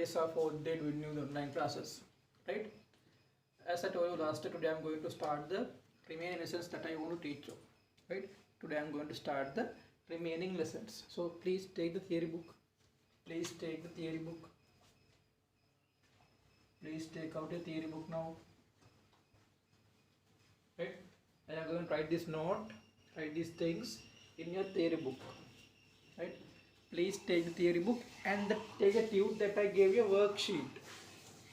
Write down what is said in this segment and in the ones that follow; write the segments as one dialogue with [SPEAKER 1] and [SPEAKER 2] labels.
[SPEAKER 1] today's our fourth day with new online classes, right? As I told you last day, today I'm going to start the remaining lessons that I want to teach you, right? Today I'm going to start the remaining lessons. So please take the theory book. Please take the theory book. Please take out your theory book now, right? And I'm going to write this note, write these things in your theory book, right? Please take the theory book and take a tute that I gave you a worksheet.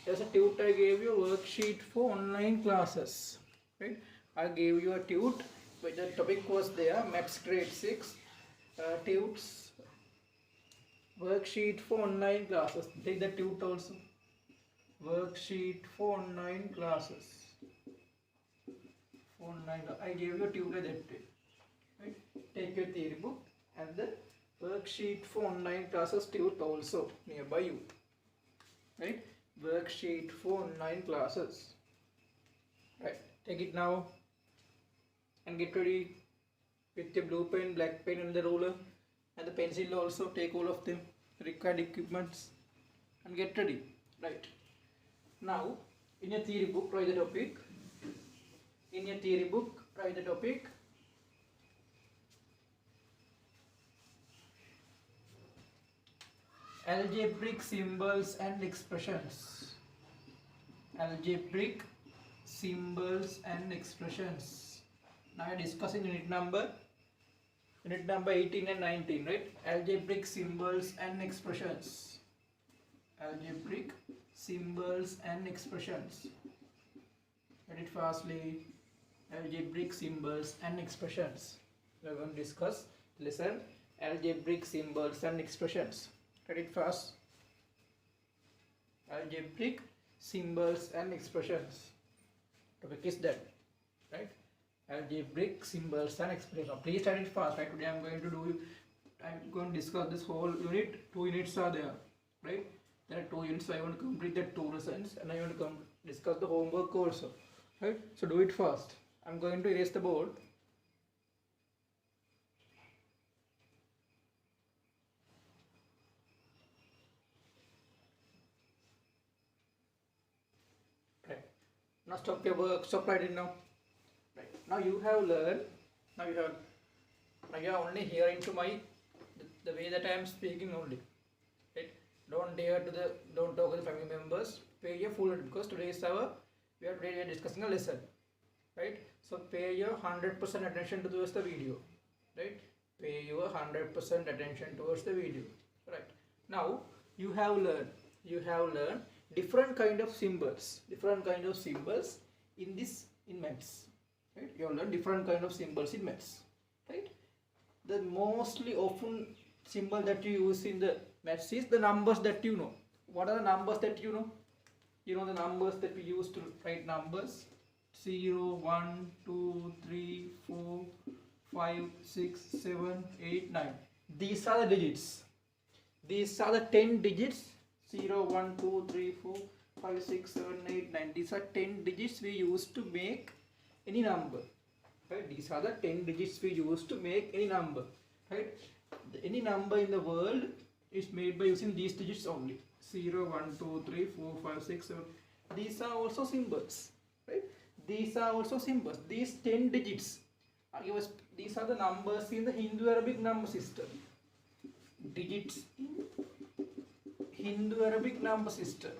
[SPEAKER 1] There's a tute I gave you a worksheet for online classes, right? I gave you a tute, but the topic was there, Maths grade 6, tutes, worksheet for online classes. Take the tute also. Worksheet for online classes. I gave you a tute that day, right? Take your theory book and the worksheet for online classes tute also nearby you, right? Worksheet for online classes, right? Take it now and get ready with your blue pen, black pen and the ruler and the pencil also. Take all of them, required equipments, and get ready, right? Now in your theory book write the topic. In your theory book write the topic algebraic symbols and expressions. Algebraic symbols and expressions. Now I am discussing unit number 18 and 19, right? Algebraic symbols and expressions. Algebraic symbols and expressions. Read it fastly. Algebraic symbols and expressions. We are going to discuss lesson algebraic symbols and expressions. Read it fast. Algebraic symbols and expressions. Topic is that, right? Algebraic symbols and expressions. Now please study it fast, right? Today I'm going to discuss this whole unit. 2 units are there, right? There are 2 units, so I want to complete the 2 lessons and I want to discuss the homework also, right? So do it fast. I'm going to erase the board. Right. Now stop your work. Stop writing now. Right. Now you have learned. Now you are only hearing to the way that I am speaking only. Right. Don't talk to the family members. Pay your full attention because today is we are discussing a lesson, right? So pay your 100% attention towards the video, right? Pay your 100% attention towards the video, right? Now you have learned different kind of symbols in maths, right? You have learned different kind of symbols in maths, right? The mostly often symbol that you use in the maths is the numbers that you know. What are the numbers that you know? You know the numbers that we use to write numbers: 0, 1, 2, 3, 4, 5, 6, 7, 8, 9. These are the digits. These are the 10 digits. 0, 1, 2, 3, 4, 5, 6, 7, 8, 9. These are 10 digits we use to make any number. Right? These are the 10 digits we use to make any number. Right? Any number in the world is made by using these digits only. 0, 1, 2, 3, 4, 5, 6, 7. These are also symbols. Right? These are also symbols. These 10 digits these are the numbers in the Hindu-Arabic number system. Digits in Hindu-Arabic number system.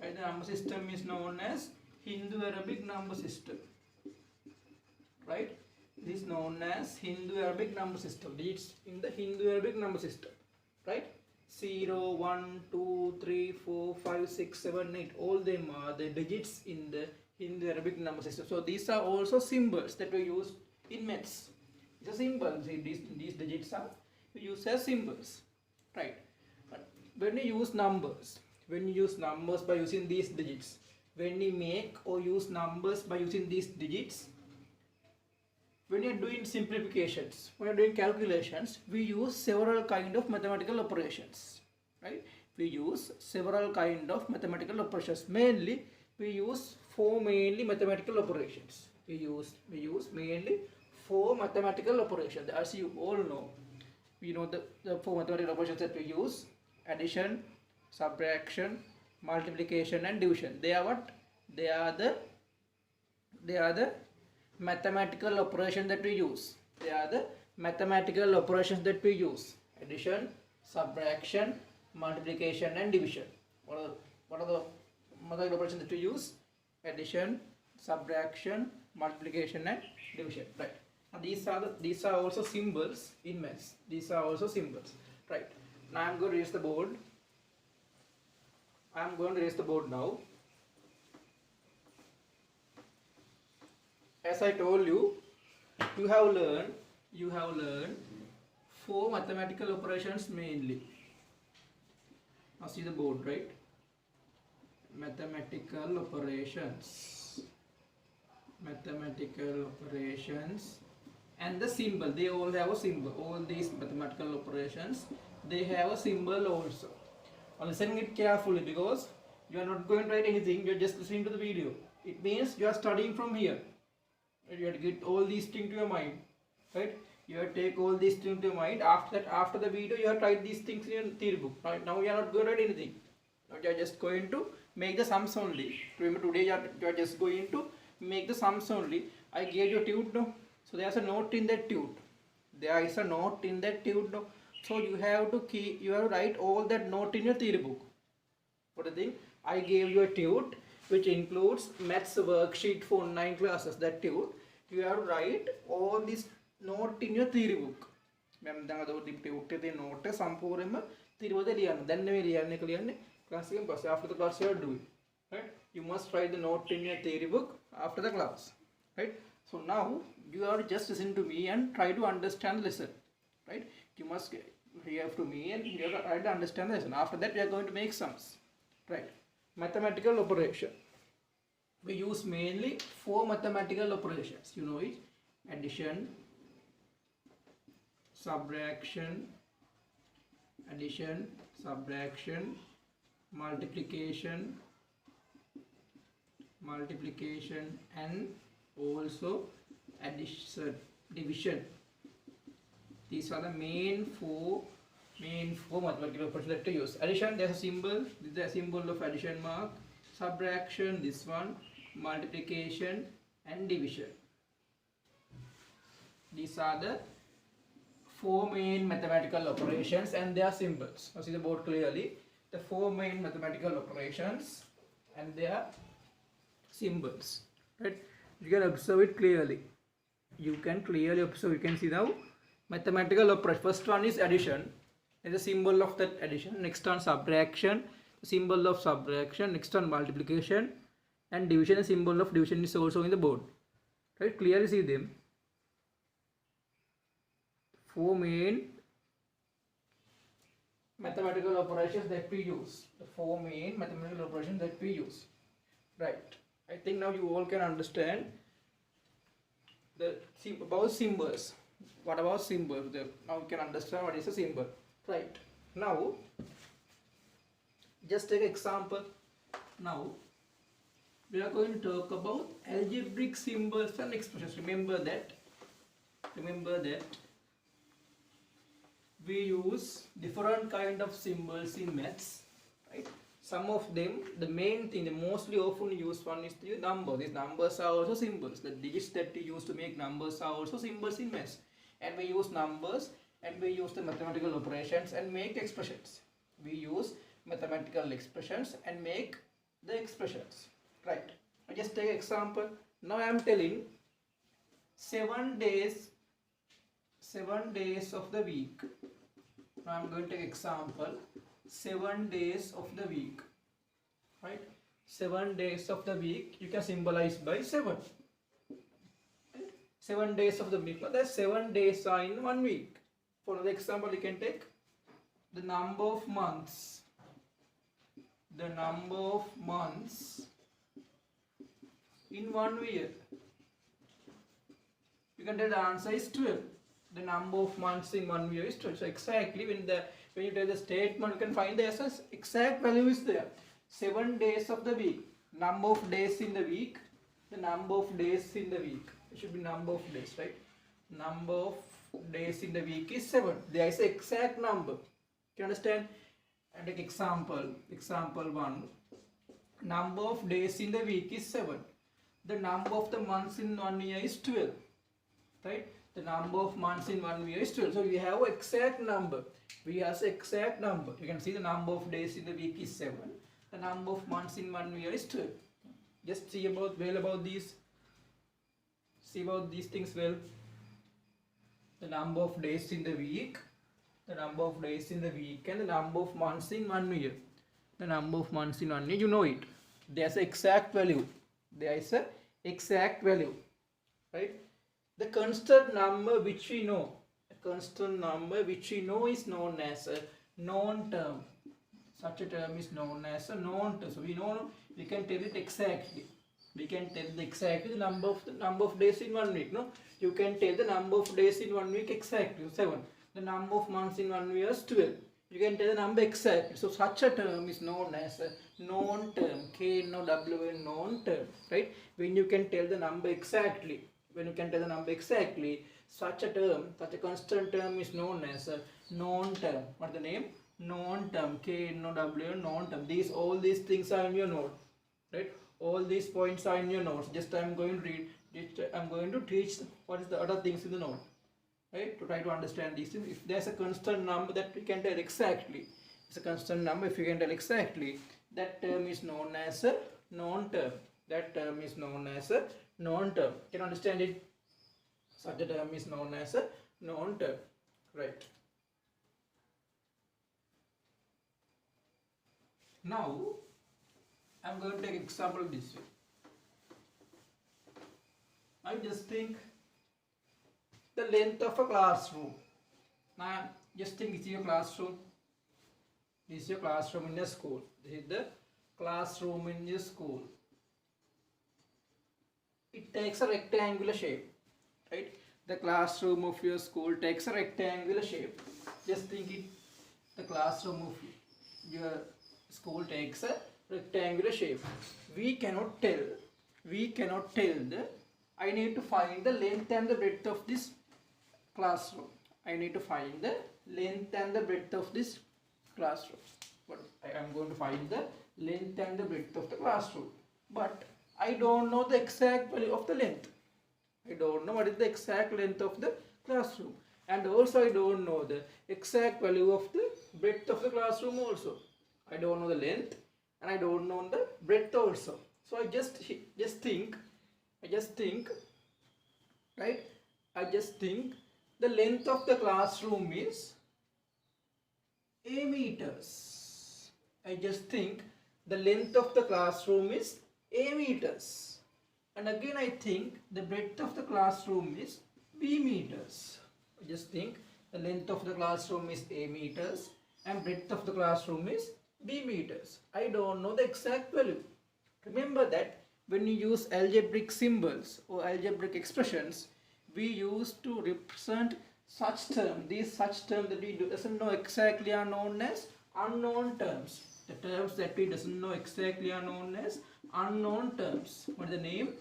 [SPEAKER 1] Right? The number system is known as Hindu-Arabic number system. Right? It is known as Hindu-Arabic number system. Digits in the Hindu-Arabic number system. Right? 0, 1, 2, 3, 4, 5, 6, 7, 8. All them are the digits in the Hindu-Arabic number system. So these are also symbols that we use in maths. These are symbols. These digits are used as symbols. Right? But when you use numbers by using these digits, when you make or use numbers by using these digits, when you are doing simplifications, when you are doing calculations, we use several kind of mathematical operations, right? We use several kind of mathematical operations. Mainly, we use 4 mathematical operations. We use mainly 4 mathematical operations. As you all know, we know the 4 mathematical operations that we use: addition, subtraction, multiplication and division. They are what? They are the mathematical operations that we use. They are the mathematical operations that we use. Addition, subtraction, multiplication and division. What are the mathematical operations that we use? Addition, subtraction, multiplication and division. Right. And these are also symbols in maths. These are also symbols. Right. Now I am going to erase the board. I am going to erase the board now. As I told you, you have learned 4 mathematical operations mainly. Now see the board, right? Mathematical operations and the symbol. They all have a symbol. All these mathematical operations, they have a symbol also. Now listen it carefully, because you are not going to write anything. You are just listening to the video. It means you are studying from here. You have to get all these things to your mind, right? You have to take all these things to your mind. After that, after the video, you have to write these things in your theory book. Right now, you are not going to write anything. Now you are just going to make the sums only. Remember, today you are just going to make the sums only. I gave you a tute, no? So there is a note in that tute. There is a note in that tute, no? So you have to write all that note in your theory book. What do you think? I gave you a tute which includes maths worksheet for 9 classes. That tute, you have to write all this note in your theory book. Mem danga do tute the note sampurema theory book liyanna. Then we liyanne class එකෙන් පස්සේ after the class you have to do it. Right? You must write the note in your theory book after the class. Right? So now you are just listen to me and try to understand the lesson. Right? You must hear to me and you have to try to understand the lesson. After that we are going to make sums. Right? Mathematical operation. We use mainly 4 mathematical operations. You know it. Addition, subtraction, multiplication and also division. These are the main four mathematical operations that we use. Addition, there's a symbol. This is the symbol of addition mark. Subtraction, this one. Multiplication and division. These are the 4 main mathematical operations and their symbols. Now see the board clearly. The 4 main mathematical operations and their symbols. Right? You can observe it clearly. You can clearly observe. You can see now mathematical operation. First one is addition. Is a symbol of that addition. Next one subtraction, the symbol of subtraction. Next one multiplication and division. The symbol of division is also in the board. Right? Clearly see them. 4 main mathematical operations that we use. The 4 main mathematical operations that we use. Right? I think now you all can understand about symbols. What about symbols? Now you can understand what is a symbol. Right. Now, just take an example. Now, we are going to talk about algebraic symbols and expressions. Remember that we use different kind of symbols in maths. Right. Some of them, the main thing, the mostly often used one is the number. These numbers are also symbols. The digits that we use to make numbers are also symbols in maths. And we use numbers and we use the mathematical operations and make expressions. We use mathematical expressions and make the expressions. Right. I just take an example. Now I am telling 7 days of the week. Now I am going to take example 7 days of the week. Right. 7 days of the week you can symbolize by 7. 7 days of the week. But the 7 days are in 1 week. For another example, you can take the number of months. The number of months in 1 year. You can tell the answer is 12. The number of months in 1 year is 12. So exactly when you take the statement, you can find the exact value is there. 7 days of the week. Number of days in the week. The number of days in the week. It should be number of days, right? Number of days in the week is 7. There is an exact number. You understand? And take example 1. Number of days in the week is 7. The number of the months in 1 year is 12. Right? The number of months in 1 year is 12. So we have exact number. We have exact number. You can see the number of days in the week is 7. The number of months in 1 year is 12. Just see about these. See about these things well. The number of days in the week, and the number of months in 1 year. The number of months in 1 year, you know it. There's an exact value. Right? The constant number which we know, is known as a known term. Such a term is known as a known term. So we know, we can tell it exactly. We can tell the number of days in 1 week. No, you can tell the number of days in 1 week exactly, 7. The number of months in 1 year is 12. You can tell the number exactly. So such a term is known as a known term. K-N-O-W-N, known term. Right? When you can tell the number exactly. Such a term, such a constant term is known as a known term. What is the name? Known term. K-N-O-W-N, known term. All these things are in your note. Right? All these points are in your notes. Just I'm going to teach what is the other things in the note. Right? To try to understand these things. If there's a constant number that we can tell exactly. It's a constant number if you can tell exactly. That term is known as a known term. Can you understand it? Such a term is known as a known term. Right. Now, I'm going to take example this way. I just think the length of a classroom. Now, just think this is your classroom. This is your classroom in a school. This is the classroom in your school. It takes a rectangular shape. Right? The classroom of your school takes a rectangular shape. Just think it. The classroom of your school takes a rectangular shape. We cannot tell I need to find the length and the breadth of this classroom. I need to find the length and the breadth of this classroom. But I am going to find the length and the breadth of the classroom. But I don't know the exact value of the length. I don't know what is the exact length of the classroom. And also I don't know the exact value of the breadth of the classroom also. I don't know the length and I don't know the breadth also. So I just think the length of the classroom is A meters. I just think the length of the classroom is A meters. And again I think the breadth of the classroom is B meters. I just think the length of the classroom is A meters and breadth of the classroom is B meters. I don't know the exact value. Remember that when you use algebraic symbols or algebraic expressions, we use to represent such terms. These such terms that we doesn't know exactly are known as unknown terms. The terms that we doesn't know exactly are known as unknown terms. What is the name?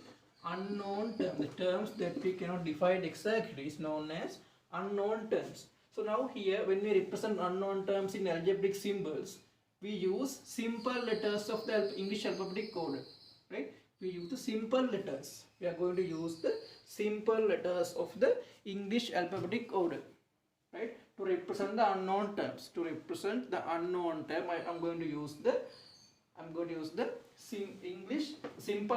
[SPEAKER 1] Unknown terms. The terms that we cannot define exactly is known as unknown terms. So now here when we represent unknown terms in algebraic symbols, we use simple letters of the English alphabetic code. Right? We use the simple letters. We are going to use the simple letters of the English alphabetic order. Right? To represent the unknown terms. To represent the unknown term, I am going to use the simple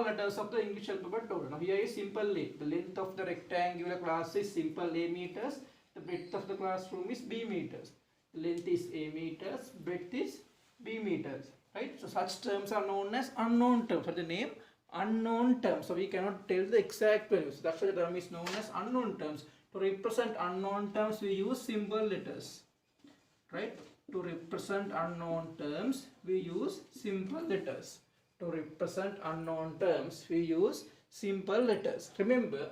[SPEAKER 1] letters of the English alphabet order. Now here is simple A. The length of the rectangular class is simple A meters. The breadth of the classroom is B meters. The length is A meters. Breadth is B meters. Right? So such terms are known as unknown terms. For the name unknown terms. So we cannot tell the exact values. That's why the term is known as unknown terms. To represent unknown terms, we use simple letters. Right? To represent unknown terms, we use simple letters. To represent unknown terms, we use simple letters. Remember,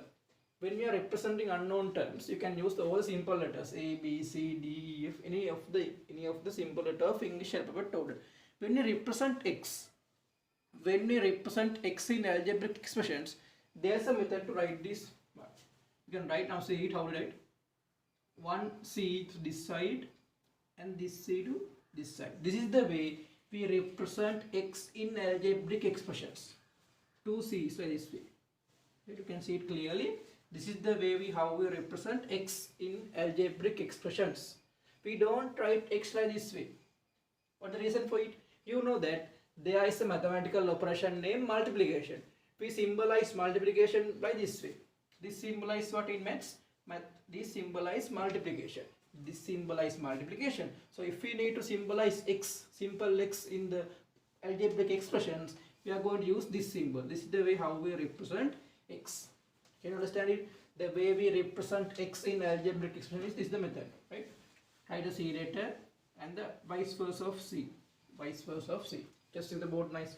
[SPEAKER 1] when we are representing unknown terms, you can use all simple letters A, B, C, D, E, F, any of the simple letter of English alphabet order. When we represent x in algebraic expressions, there's a method to write this. You can write now. See it how to write. One C to this side and this C to this side. This is the way we represent x in algebraic expressions. 2c is this way. You can see it clearly. This is the way how we represent x in algebraic expressions. We don't write x like this way. What the reason for it? You know that there is a mathematical operation named multiplication. We symbolize multiplication by this way. This symbolizes what in maths? This symbolizes multiplication. This symbolizes multiplication. So if we need to symbolize x, simple x in the algebraic expressions, we are going to use this symbol. This is the way how we represent x. Can you understand it? The way we represent x in algebraic expressions is the method, right? Write the c later and the vice versa of c. Vice versa of c. Just in the board nice.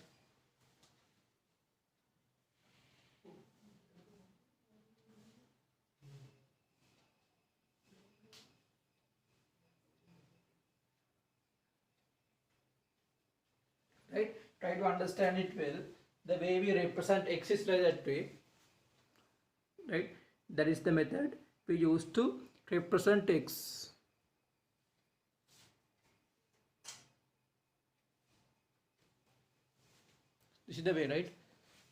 [SPEAKER 1] Right? Try to understand it well. The way we represent x is like that way. Right? That is the method we use to represent x. This is the way, right?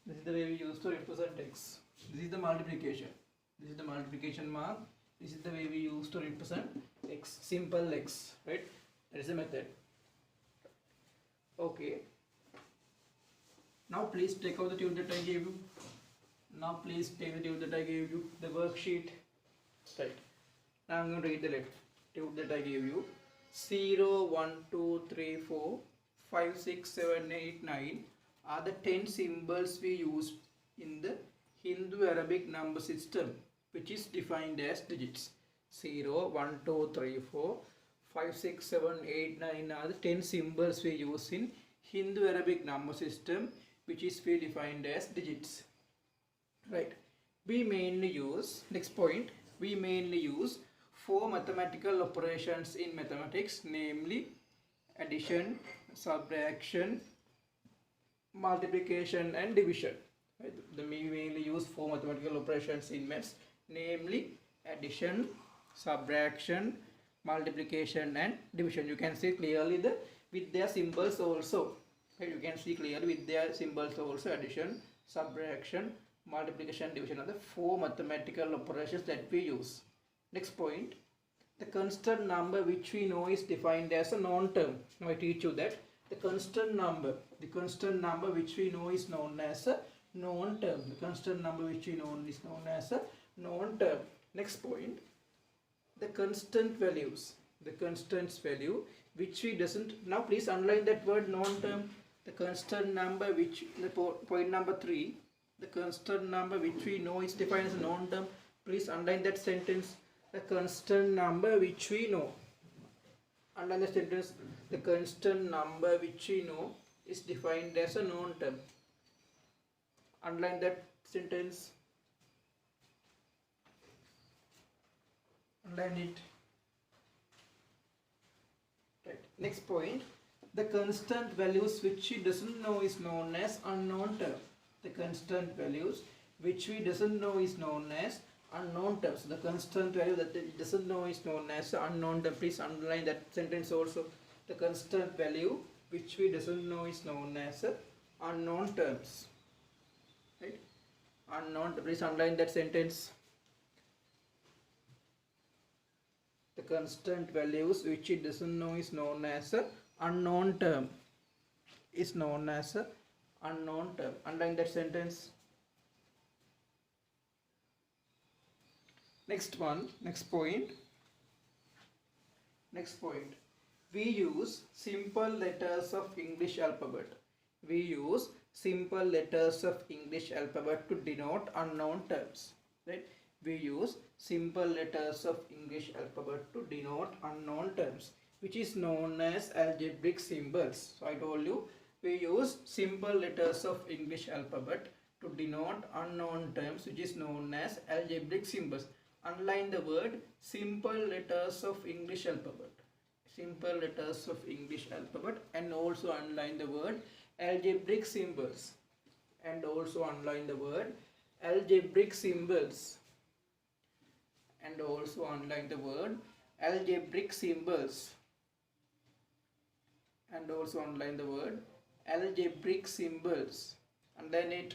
[SPEAKER 1] This is the way we use to represent x. This is the multiplication. This is the multiplication mark. This is the way we use to represent x. Simple x, right? That is the method. Okay. Now please take out the tube that I gave you. Now please take the tube that I gave you. The worksheet. Right. Now I'm going to read the tube that I gave you. 0, 1, 2, 3, 4, 5, 6, 7, 8, 9 are the 10 symbols we use in the Hindu-Arabic number system, which is defined as digits. 0, 1, 2, 3, 4, 5, 6, 7, 8, 9 are the 10 symbols we use in Hindu-Arabic number system, which is we defined as digits. Right. We mainly use, next point, we mainly use 4 mathematical operations in mathematics, namely addition, subtraction, multiplication and division. Right. We mainly use 4 mathematical operations in maths, namely addition, subtraction, multiplication and division. You can see clearly with their symbols also. Right. You can see clearly with their symbols also. Addition, subtraction, multiplication, division are the 4 mathematical operations that we use. Next point, the constant number which we know is defined as a known term. Now I teach you that the constant number which we know is known as a known term. The constant number which we know is known as a known term. Next point, the constant values. The constants value which we doesn't. Now please underline that word known term. The constant number which, the point number 3, the constant number which we know is defined as a known term. Please underline that sentence. The constant number which we know. Underline the sentence. The constant number which we know is defined as a known term. Underline that sentence. Underline it. Right. Next point. The constant values which we doesn't know is known as unknown term. The constant values which we doesn't know is known as unknown terms. The constant value that it doesn't know is known as unknown term. Please underline that sentence also. The constant value which we doesn't know is known as unknown terms. Right? Unknown. Please underline that sentence. The constant values which it doesn't know is known as unknown term. Is known as unknown term. Underline that sentence. Next one, next point. Next point. We use simple letters of English alphabet. We use simple letters of English alphabet to denote unknown terms. Right? We use simple letters of English alphabet to denote unknown terms, which is known as algebraic symbols. So I told you, we use simple letters of English alphabet to denote unknown terms, which is known as algebraic symbols. Underline the word simple letters of English alphabet. Simple letters of English alphabet, and also underline the word algebraic symbols. And also underline the word algebraic symbols. And also underline the word algebraic symbols. and also underline the word algebraic symbols. Underline it.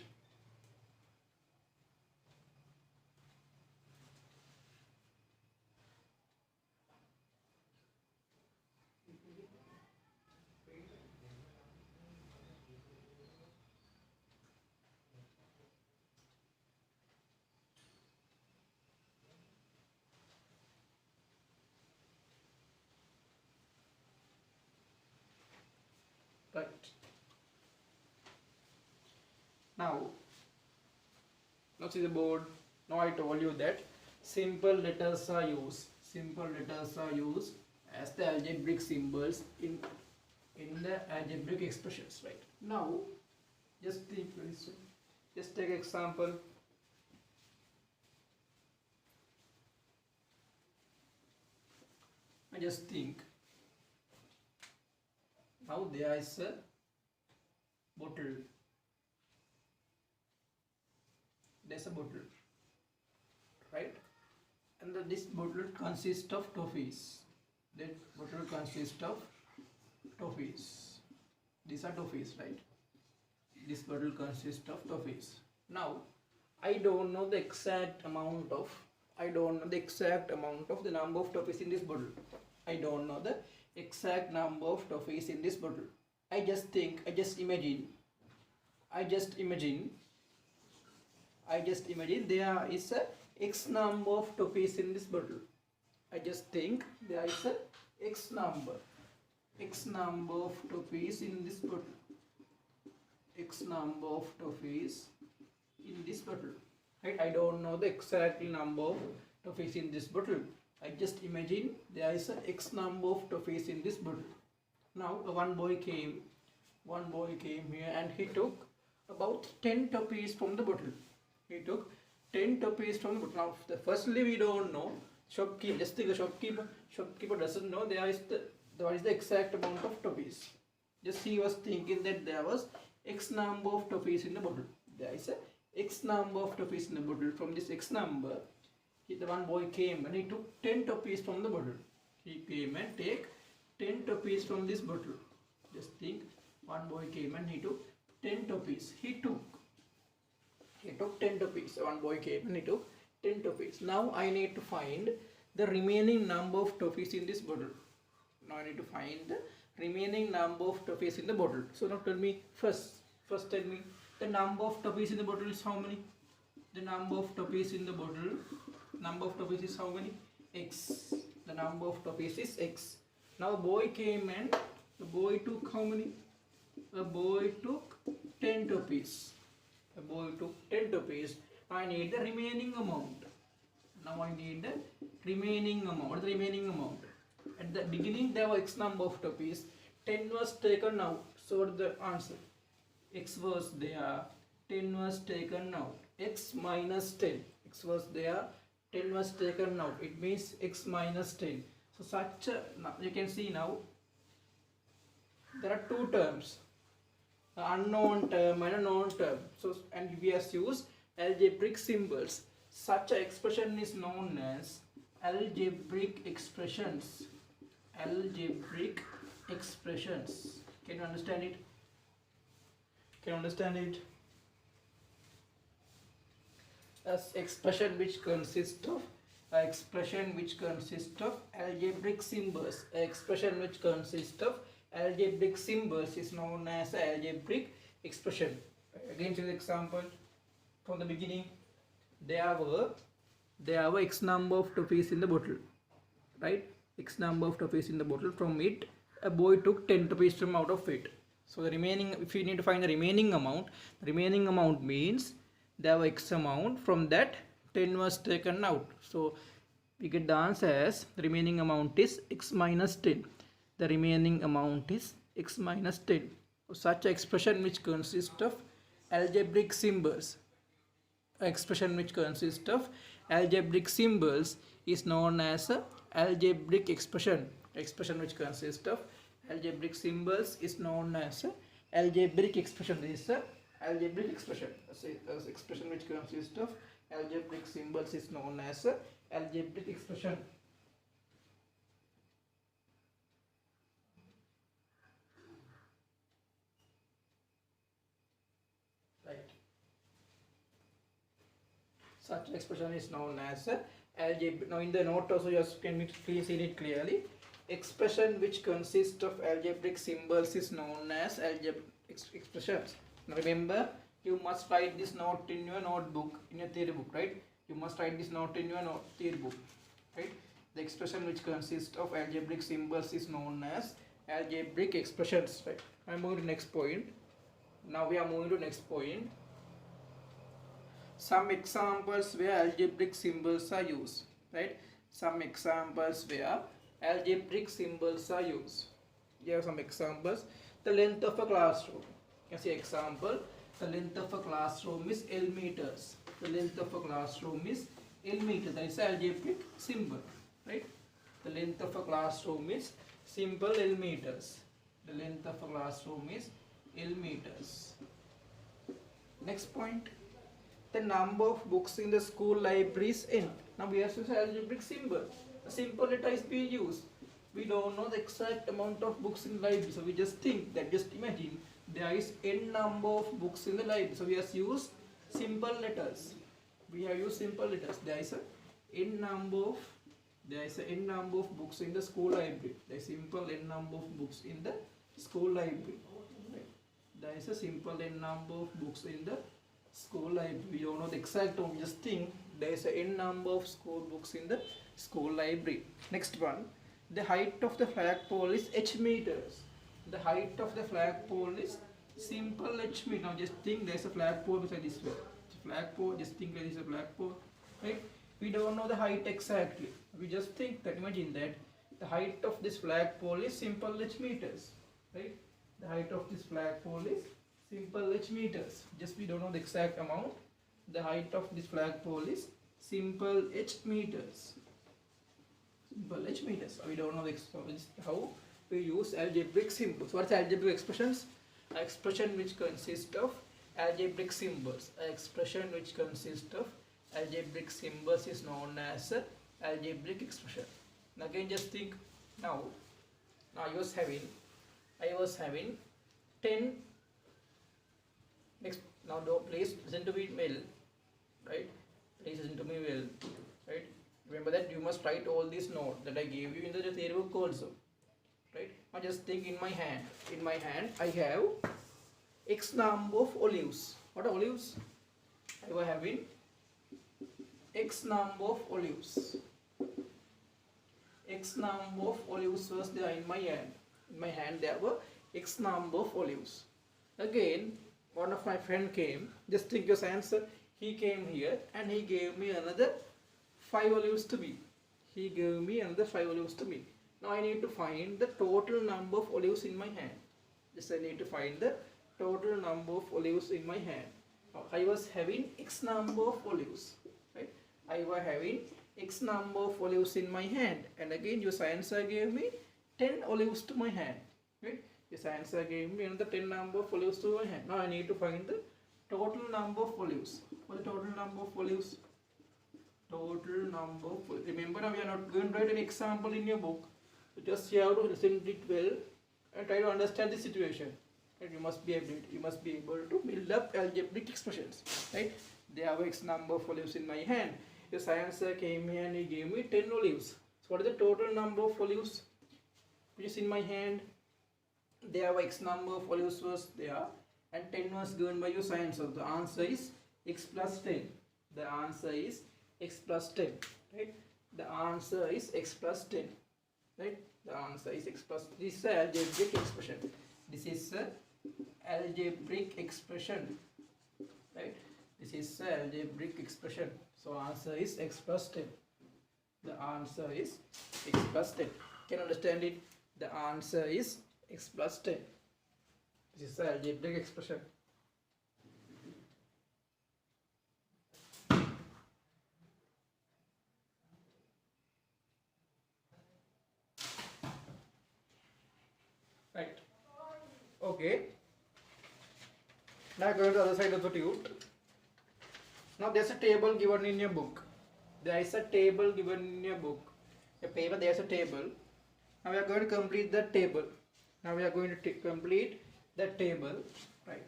[SPEAKER 1] Right. Now see the board. Now I told you that simple letters are used. Simple letters are used as the algebraic symbols in the algebraic expressions. Right. Now just think. Just take example. I just think. Now there is a bottle. There's a bottle, right? And this bottle consists of toffees. That bottle consists of toffees. These are toffees, right? This bottle consists of toffees. Now, I don't know the exact amount of the number of toffees in this bottle. I don't know the exact number of toffees in this bottle. I just imagine there is a X number of toffees in this bottle. I just think there is a X number of toffees in this bottle. X number of toffees in this bottle. Right? I don't know the exact number of toffees in this bottle. I just imagine there is a X number of toffees in this bottle. Now one boy came here and he took about 10 toffees from the bottle. He took 10 toffees from the bottle. Now firstly we don't know. Shopkeeper doesn't know what is the exact amount of toffees. Just he was thinking that there was X number of toffees in the bottle. There is a X number of toffees in the bottle. From this X number, the one boy came and he took 10 toffees from the bottle. He came and take 10 toffees from this bottle. Just think, one boy came and he took 10 toffees. He took 10 toffees. One boy came and he took 10 toffees. Now I need to find the remaining number of toffees in this bottle. Now I need to find the remaining number of toffees in the bottle. So now tell me first tell me the number of toffees in the bottle is how many? The number of toffees in the bottle. Number of toffees is how many? X. The number of toffees is X. Now a boy came and the boy took how many? A boy took 10 toffees. A boy took 10 toffees. I need the remaining amount. Now I need the remaining amount. What is the remaining amount? At the beginning there was X number of toffees. 10 was taken out. So what is the answer? X was there. 10 was taken out. X minus 10. X was there. 10 was taken out. It means X minus 10. So now you can see now there are two terms, an unknown term and a known term. So and we have used algebraic symbols. Such an expression is known as algebraic expressions. Algebraic expressions. Can you understand it? Can you understand it? As expression which consists of algebraic symbols. Expression which consists of algebraic symbols is known as algebraic expression. Again, to the example from the beginning, there were X number of toffees in the bottle, right? X number of toffees in the bottle. From it, a boy took 10 toffees from out of it. So the remaining, if you need to find the remaining amount means there was X amount. From that, 10 was taken out. So we get the answer as the remaining amount is X minus 10. The remaining amount is X minus 10. Such an expression which consists of algebraic symbols. Expression which consists of algebraic symbols is known as a algebraic expression. Expression which consists of algebraic symbols is known as a algebraic expression. This is a algebraic expression. As expression which consists of algebraic symbols is known as a algebraic expression. Such expression is known as algebraic. Now in the note also you can please see it clearly. Expression which consists of algebraic symbols is known as algebraic expressions. Now remember, you must write this note in your notebook, in your theory book, right? You must write this note in your theory book, right? The expression which consists of algebraic symbols is known as algebraic expressions, right? I'm moving to next point. Now we are moving to next point. Some examples where algebraic symbols are used, right? Some examples where algebraic symbols are used. Here are some examples. The length of a classroom. You can see example. The length of a classroom is L meters. The length of a classroom is L meters. That is algebraic symbol, right? The length of a classroom is simple L meters. The length of a classroom is L meters. Next point. The number of books in the school library is N. Now we have to use algebraic symbol. A simple letter is being used. We don't know the exact amount of books in the library, so we just think that, just imagine there is N number of books in the library. So we have used simple letters. We have used simple letters. There is a N number of books in the school library. There is simple N number of books in the school library. Right. There is a simple N number of books in the school library. We don't know the exact one. Just think there is a N number of school books in the school library. Next one. The height of the flagpole is H meters. The height of the flagpole is simple H meter. Now just think there is a flagpole beside this way. Flagpole. Just think there is a flagpole. Right? We don't know the height exactly. We just think that, imagine that the height of this flagpole is simple H meters. Right? The height of this flagpole is simple H meters. Just we don't know the exact amount. The height of this flagpole is simple H meters. Simple H meters. We don't know how we use algebraic symbols. What is algebraic expressions? An expression which consists of algebraic symbols. An expression which consists of algebraic symbols is known as algebraic expression. Now again, just think now I was having 10. Next, now please listen to me well, right? Please listen to me well, right? Remember that you must write all these notes that I gave you in the theory book also, right? Now just think, in my hand I have X number of olives. What are olives? I was having X number of olives. X number of olives was there in my hand. In my hand there were X number of olives. Again, one of my friend came. Just think your answer. He came here and he gave me another 5 olives to me. He gave me another 5 olives to me. Now I need to find the total number of olives in my hand. Just I need to find the total number of olives in my hand. Now I was having X number of olives, right? I was having X number of olives in my hand, and again your answer gave me 10 olives to my hand, right? This answer gave me another 10 number of olives to my hand. Now I need to find the total number of olives. What is the total number of olives? Total number of olives. Remember, now we are not going to write an example in your book. So just you have to listen to it well and try to understand the situation. And you must be able to build up algebraic expressions. Right? There are X number of olives in my hand. Your answer came here and he gave me 10 olives. So what is the total number of olives which is in my hand? There were X number of olives was there and 10 was given by your science. So the answer is X plus 10. The answer is X plus 10. Right? The answer is X plus 10. Right? The answer is X plus 10. This is an algebraic expression. This is an algebraic expression. Right? This is an algebraic expression. So answer is X plus 10. The answer is X plus 10. Can you understand it? The answer is X plus 10. This is the algebraic expression. Right. Okay. Now go to the other side of the tube. Now there's a table given in your book. There is a table given in your book. A paper, there's a table. Now we are going to complete that table. Now we are going to complete that table. Right.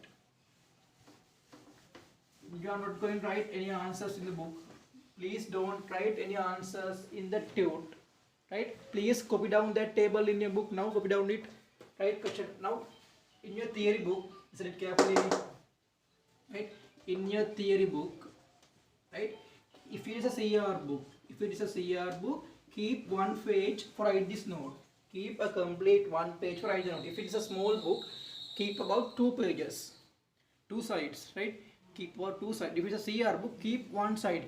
[SPEAKER 1] You are not going to write any answers in the book. Please don't write any answers in the tute. Right? Please copy down that table in your book. Now copy down it. Right? Question. Now in your theory book, listen it carefully. Right? In your theory book, right? If it is a CR book, keep one page for write this note. Keep a complete one page for write the note. If it is a small book, keep about 2 pages, 2 sides, right? Keep about 2 sides. If it is a CR book, keep one side,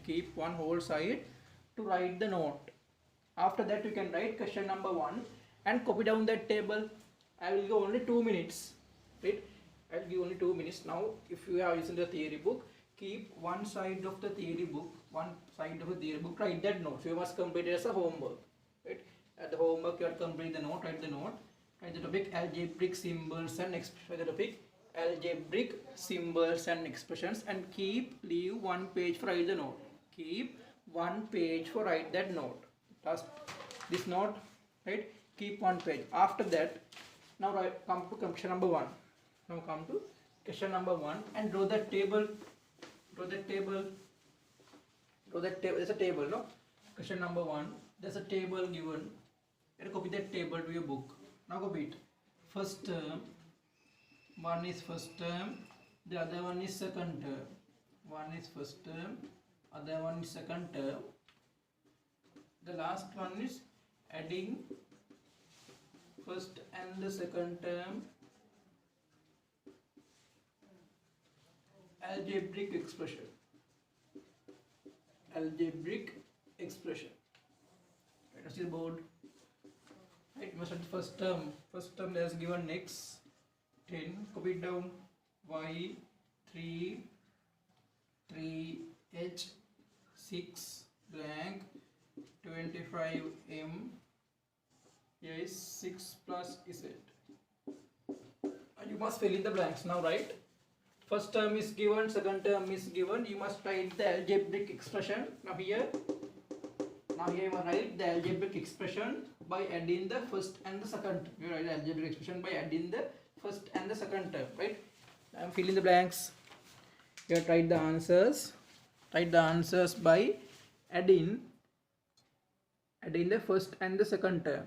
[SPEAKER 1] keep one whole side to write the note. After that, you can write question number 1 and copy down that table. I will give only 2 minutes, right? I will give only 2 minutes. Now, if you have used the theory book, keep one side of the theory book, write that note. So you must complete it as a homework, right? At the homework, you have to complete the note, write the note. Write the topic algebraic symbols and expressions, and leave one page for write the note. Keep one page for write that note. Just this note, right? Keep one page. After that, now come to question number 1. Now come to question number 1 and draw that table. There's a table, no? Question number 1. There's a table given. You copy that table to your book. Now copy it. First term. One is first term. The other one is second term. One is first term. Other one is second term. The last one is adding first and the second term. Algebraic expression. Right, see the board. Right, you must have the first term. First term is given x 10. Copy it down. Y 3 H 6 blank 25 M. Here is 6 plus Z. And you must fill in the blanks now, right? First term is given, second term is given. You must write the algebraic expression. Now here you must write the algebraic expression by adding the first and the second term. You write the algebraic expression by adding the first and the second term, right? I am filling the blanks. You have to write the answers. Write the answers by adding the first and the second term,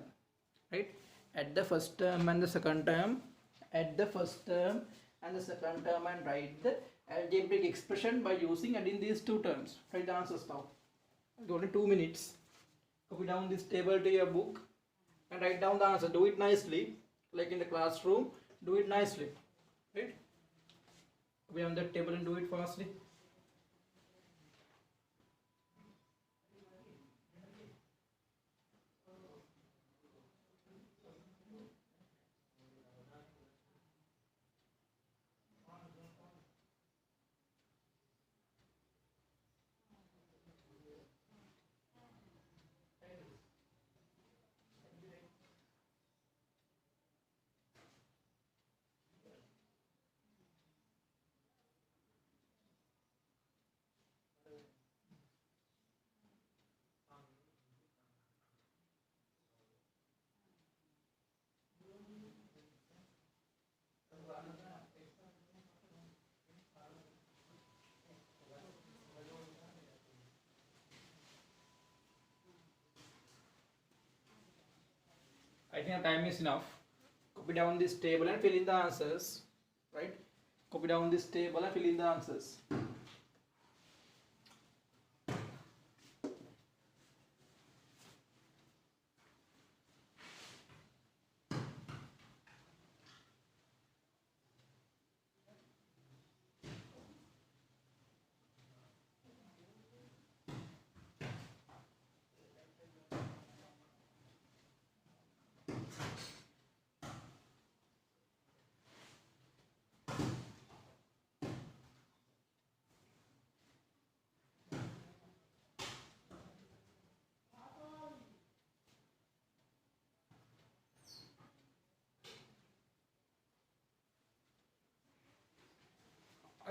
[SPEAKER 1] right? Add the first term and the second term. Add the first term and the second term and write the algebraic expression by adding these 2 terms. Write the answers now. Only 2 minutes. Copy down this table to your book and write down the answer. Do it nicely, like in the classroom. Do it nicely, right? Copy down that table and do it fastly. I think the time is enough. Copy down this table and fill in the answers, right? Copy down this table and fill in the answers.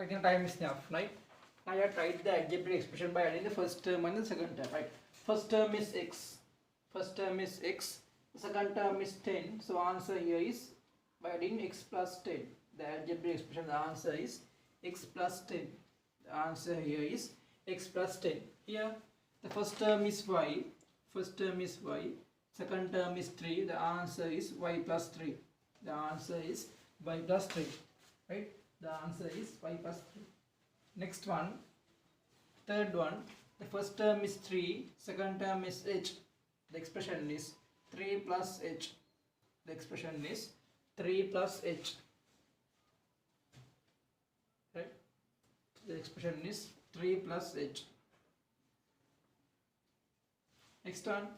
[SPEAKER 1] I think time is enough, right? Now you have to write the algebraic expression by adding the first term and the second term, right? First term is x. The second term is 10. So answer here is by adding x plus 10. The algebraic expression, the answer is x plus 10. The answer here is x plus 10. Here the first term is y, second term is 3, the answer is y plus 3. The answer is y plus 3. Right? The answer is y plus 3. Next one, third one, the first term is 3, second term is h. The expression is 3 plus h. The expression is 3 plus h. Right? The expression is 3 plus h. Next one,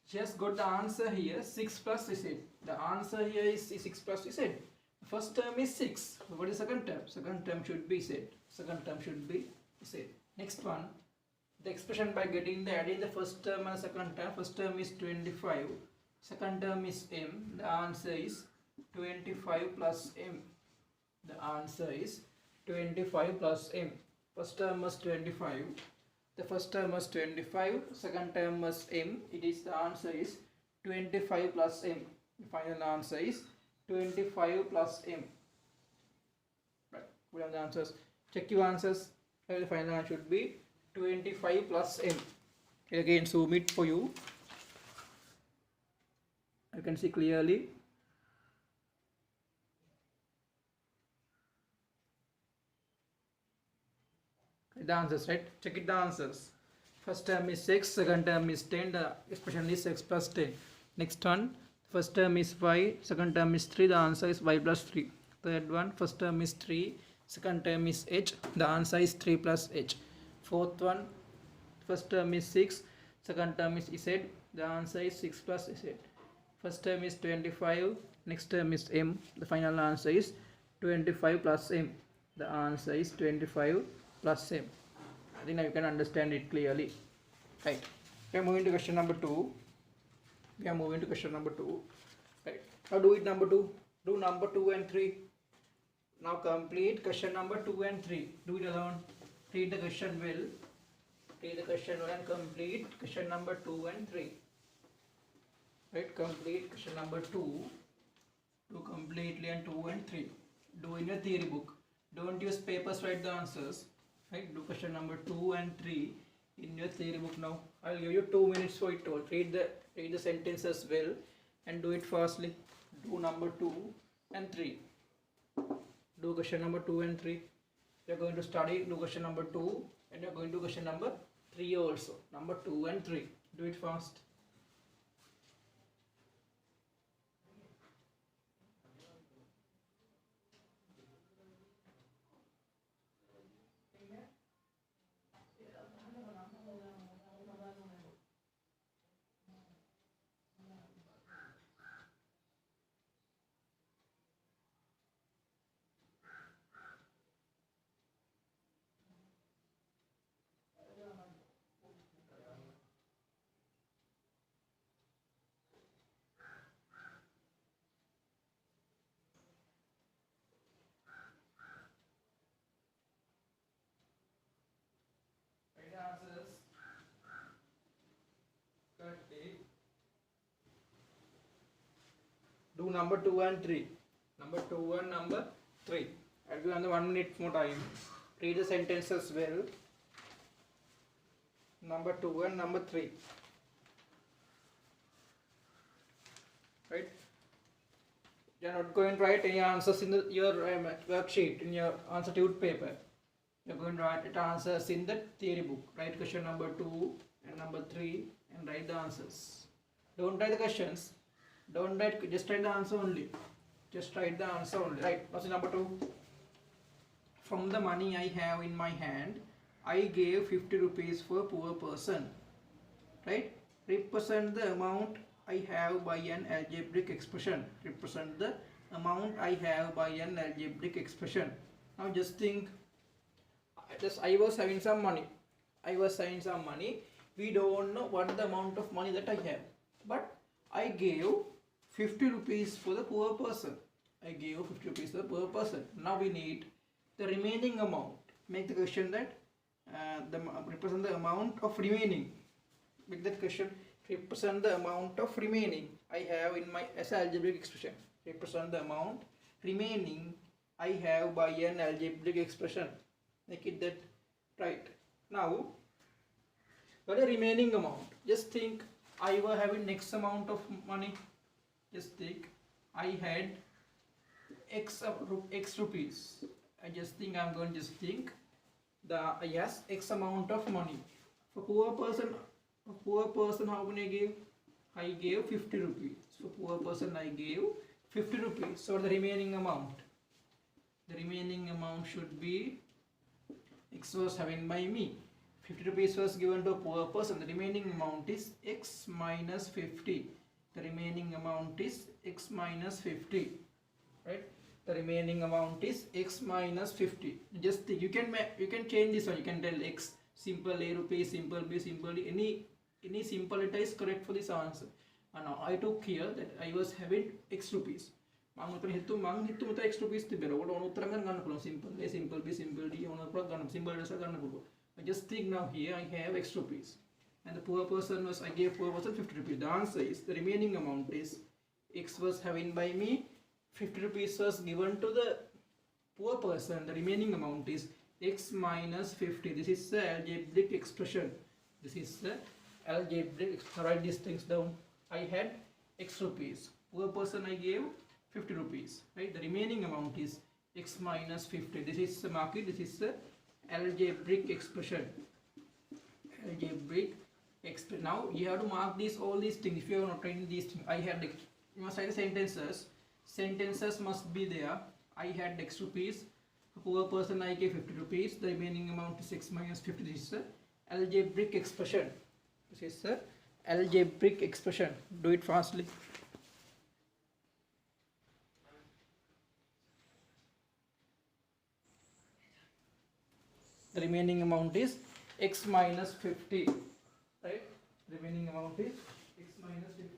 [SPEAKER 1] just got the answer here, 6 plus z. The answer here is 6 plus z. First term is 6. What is second term? Second term should be z. Second term should be z. Next one, the expression by adding the first term and second term. First term is 25. Second term is m. The answer is 25 plus m. The answer is 25 plus m. First term was 25. The first term was 25. Second term was m. The answer is 25 plus m. The final answer is 25 plus m. Right. We have the answers. Check your answers. The final answer should be 25 plus m. Again, zoom it for you. You can see clearly. The answers, right? Check it, the answers. First term is 6, second term is 10. The expression is x plus 10. Next one, first term is y, second term is 3. The answer is y plus 3. Third one, first term is 3, second term is h. The answer is 3 plus h. Fourth one, first term is 6, second term is z. The answer is 6 plus z. First term is 25, next term is m. The final answer is 25 plus m. The answer is 25 plus m. I think now you can understand it clearly. Right. We are moving to question number 2. Right. Now do it number 2. Do number 2 and 3. Now complete question number 2 and 3. Do it alone. Read the question well. And complete question number 2 and 3. Right. Complete question number 2. Do completely and 2 and 3. Do in your theory book. Don't use papers, write the answers. Right. Do question number 2 and 3 in your theory book now. I'll give you 2 minutes for it all. Read the sentences well and do it fastly. Do number 2 and 3. Do question number 2 and 3. You are going to study, do question number 2 and you are going to do question number 3 also. Number 2 and 3. Do it fast. Answers correctly. Do number 2 and 3. Number 2 and number 3. I'll give you another 1 minute more time. Read the sentences well. Number 2 and number 3. Right? You are not going to write any answers in your worksheet, in your answer tube paper. You are going to write answers in the theory book. Write question number 2 and number 3 and write the answers. Don't write the questions. Don't write, just write the answer only. Just write the answer only. Right. What's number 2? From the money I have in my hand, I gave 50 rupees for a poor person. Right? Represent the amount I have by an algebraic expression. Represent the amount I have by an algebraic expression. Now just think. I was having some money. We don't know what the amount of money that I have. But I gave 50 rupees for the poor person. Now we need the remaining amount. Make the question that represent the amount of remaining. Make that question represent the amount of remaining I have in my as algebraic expression. Represent the amount remaining I have by an algebraic expression. Make it that right. Now, what is the remaining amount? Just think, I was having X amount of money. Just think, I had X rupees. I just think I'm going to just think the yes X amount of money. For poor person, how many I gave? I gave 50 rupees. For poor person, I gave 50 rupees. So the remaining amount should be X was having by me. 50 rupees was given to a poor person. The remaining amount is X minus 50. The remaining amount is X minus 50. Right? The remaining amount is X minus 50. Just think, you can change this one. You can tell X simple A rupees, simple B, simple D. Any simple letter is correct for this answer. And now I took here that I was having X rupees. මං X rupees තිබෙනවා. ඔයාලා ඕන උත්තර ගන්න පුළුවන්. Simple A, simple B, simple D ඕන උත්තර ගන්න. Simple letters ගන්න පුළුවන්. I just think now here I have X rupees. And the poor person was, I gave poor person 50 rupees. The answer is, the remaining amount is, X was having by me, 50 rupees was given to the poor person. The remaining amount is X minus 50. This is the algebraic expression. This is the algebraic. Write these things down. I had X rupees. Poor person I gave 50 rupees. Right? The remaining amount is X minus 50. This is the market. This is the algebraic expression. Algebraic expression. Now you have to mark all these things. If you are not writing these things, I had, you must write the sentences. Sentences must be there. I had X rupees. A poor person I gave 50 rupees. The remaining amount is X minus 50. This is the algebraic expression. This is the algebraic expression. Do it fastly. The remaining amount is X minus 50. Right? Remaining amount is X minus 50.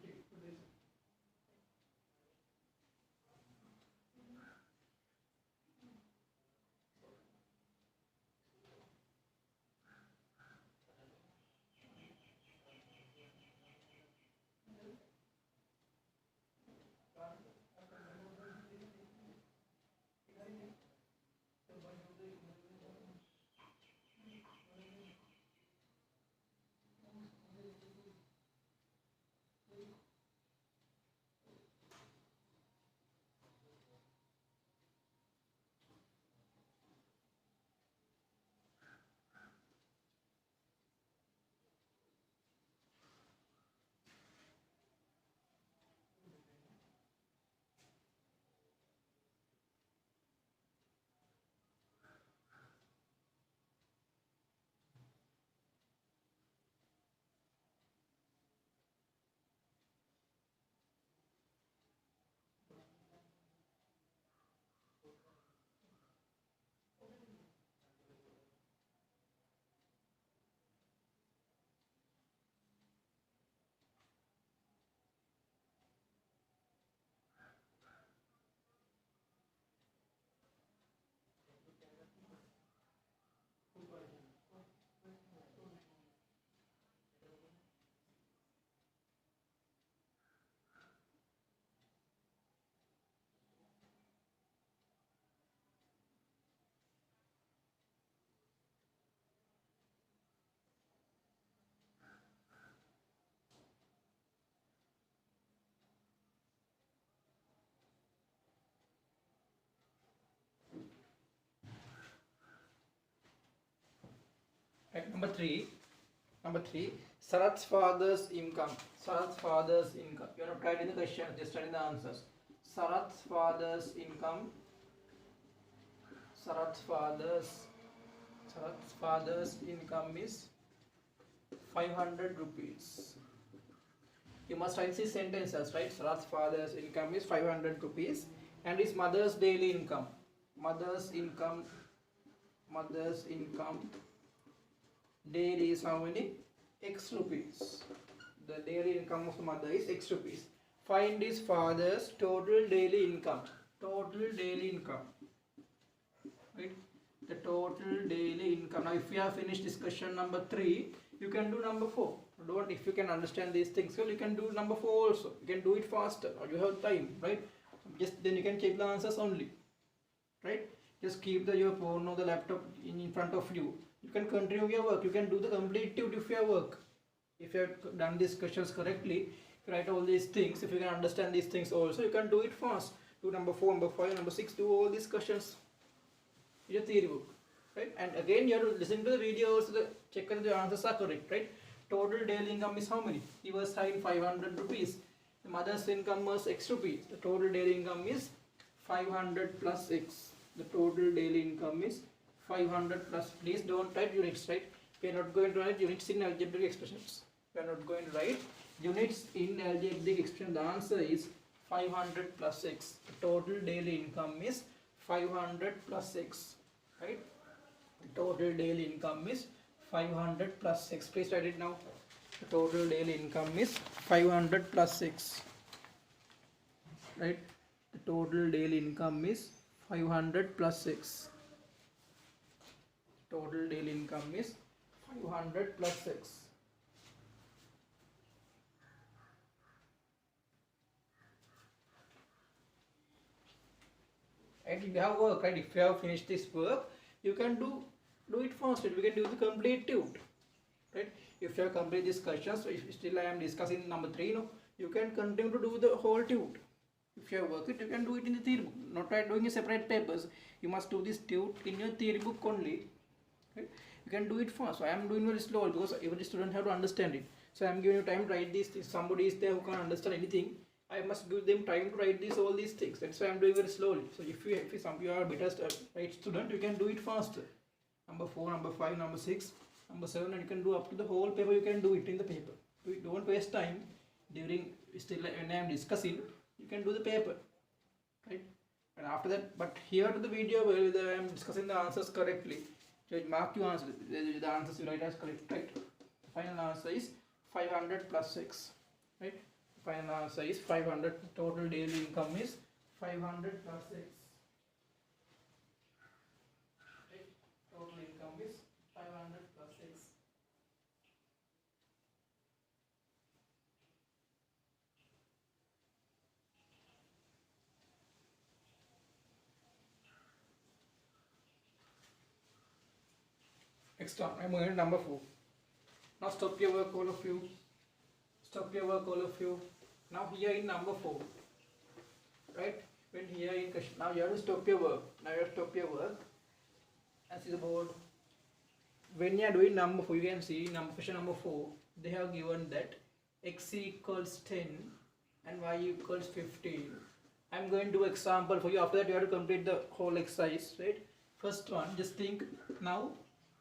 [SPEAKER 1] Right, number three, Sarat's father's income. Sarat's father's income. You are not writing the question, just writing the answers. Sarat's father's income. Sarat's father's income is 500 rupees. You must write these sentences, right? Sarat's father's income is 500 rupees, and his mother's daily income. Mother's income daily is how many? X rupees. The daily income of the mother is X rupees. Find his father's total daily income. Total daily income. Right? The total daily income. Now, if you have finished discussion number 3, you can do number 4. If you can understand these things, well, you can do number 4 also. You can do it faster, or you have time, right? Just then you can check the answers only, right? Just keep your phone or the laptop in front of you. You can continue your work. You can do the complete tute if your work. If you have done these questions correctly, if you write all these things, if you can understand these things also, you can do it fast. Do number 4, number 5, number 6, do all these questions in your theory book. Right? And again, you have to listen to the video also to check whether the answers are correct. Right? Total daily income is how many? He was having 500 rupees. The mother's income was X rupees. The total daily income is 500 plus X. The total daily income is 500 plus. Please don't write units, right? We are not going to write units in algebraic expressions. We are not going to write units in algebraic expression. The answer is 500 plus X. The total daily income is 500 plus X. Right? The total daily income is 500 plus X. Please write it now. The total daily income is 500 plus X. Right? The total daily income is 500 plus X. Total daily income is 500 plus X. And if you have work, right? If you have finished this work, you can do it faster. We can do the complete tute, right? If you have completed these questions, so if still I am discussing number 3, no, you can continue to do the whole tute. If you have worked it, you can do it in the theory book. Not by doing separate papers. You must do this tute in your theory book only. Right? You can do it fast. So I am doing very slowly because every student have to understand it. So I am giving you time to write these things. Somebody is there who can't understand anything, I must give them time to write all these things. That's why I am doing very slowly. So if you are a better right student, you can do it faster. Number 4, number 5, number 6, number 7, and you can do up to the whole paper. You can do it in the paper. Don't waste time during when I am discussing. You can do the paper, right? And after that, but here to the video where I am discussing the answers correctly. So mark your answer. The answers you write as correct, right? The final answer is 500 plus 6, right? The final answer is 500. Total daily income is 500 plus 6. Right? Total income is 500 plus 6. Next one, I'm going to number 4. Now stop your work, all of you. Stop your work, all of you. Now here in number 4, right? When here in question, now you have to stop your work. Now you have to stop your work and see the board. When you are doing number 4, you can see question number 4. They have given that x equals 10 and y equals 15. I'm going to do example for you. After that, you have to complete the whole exercise, right? First one, just think now.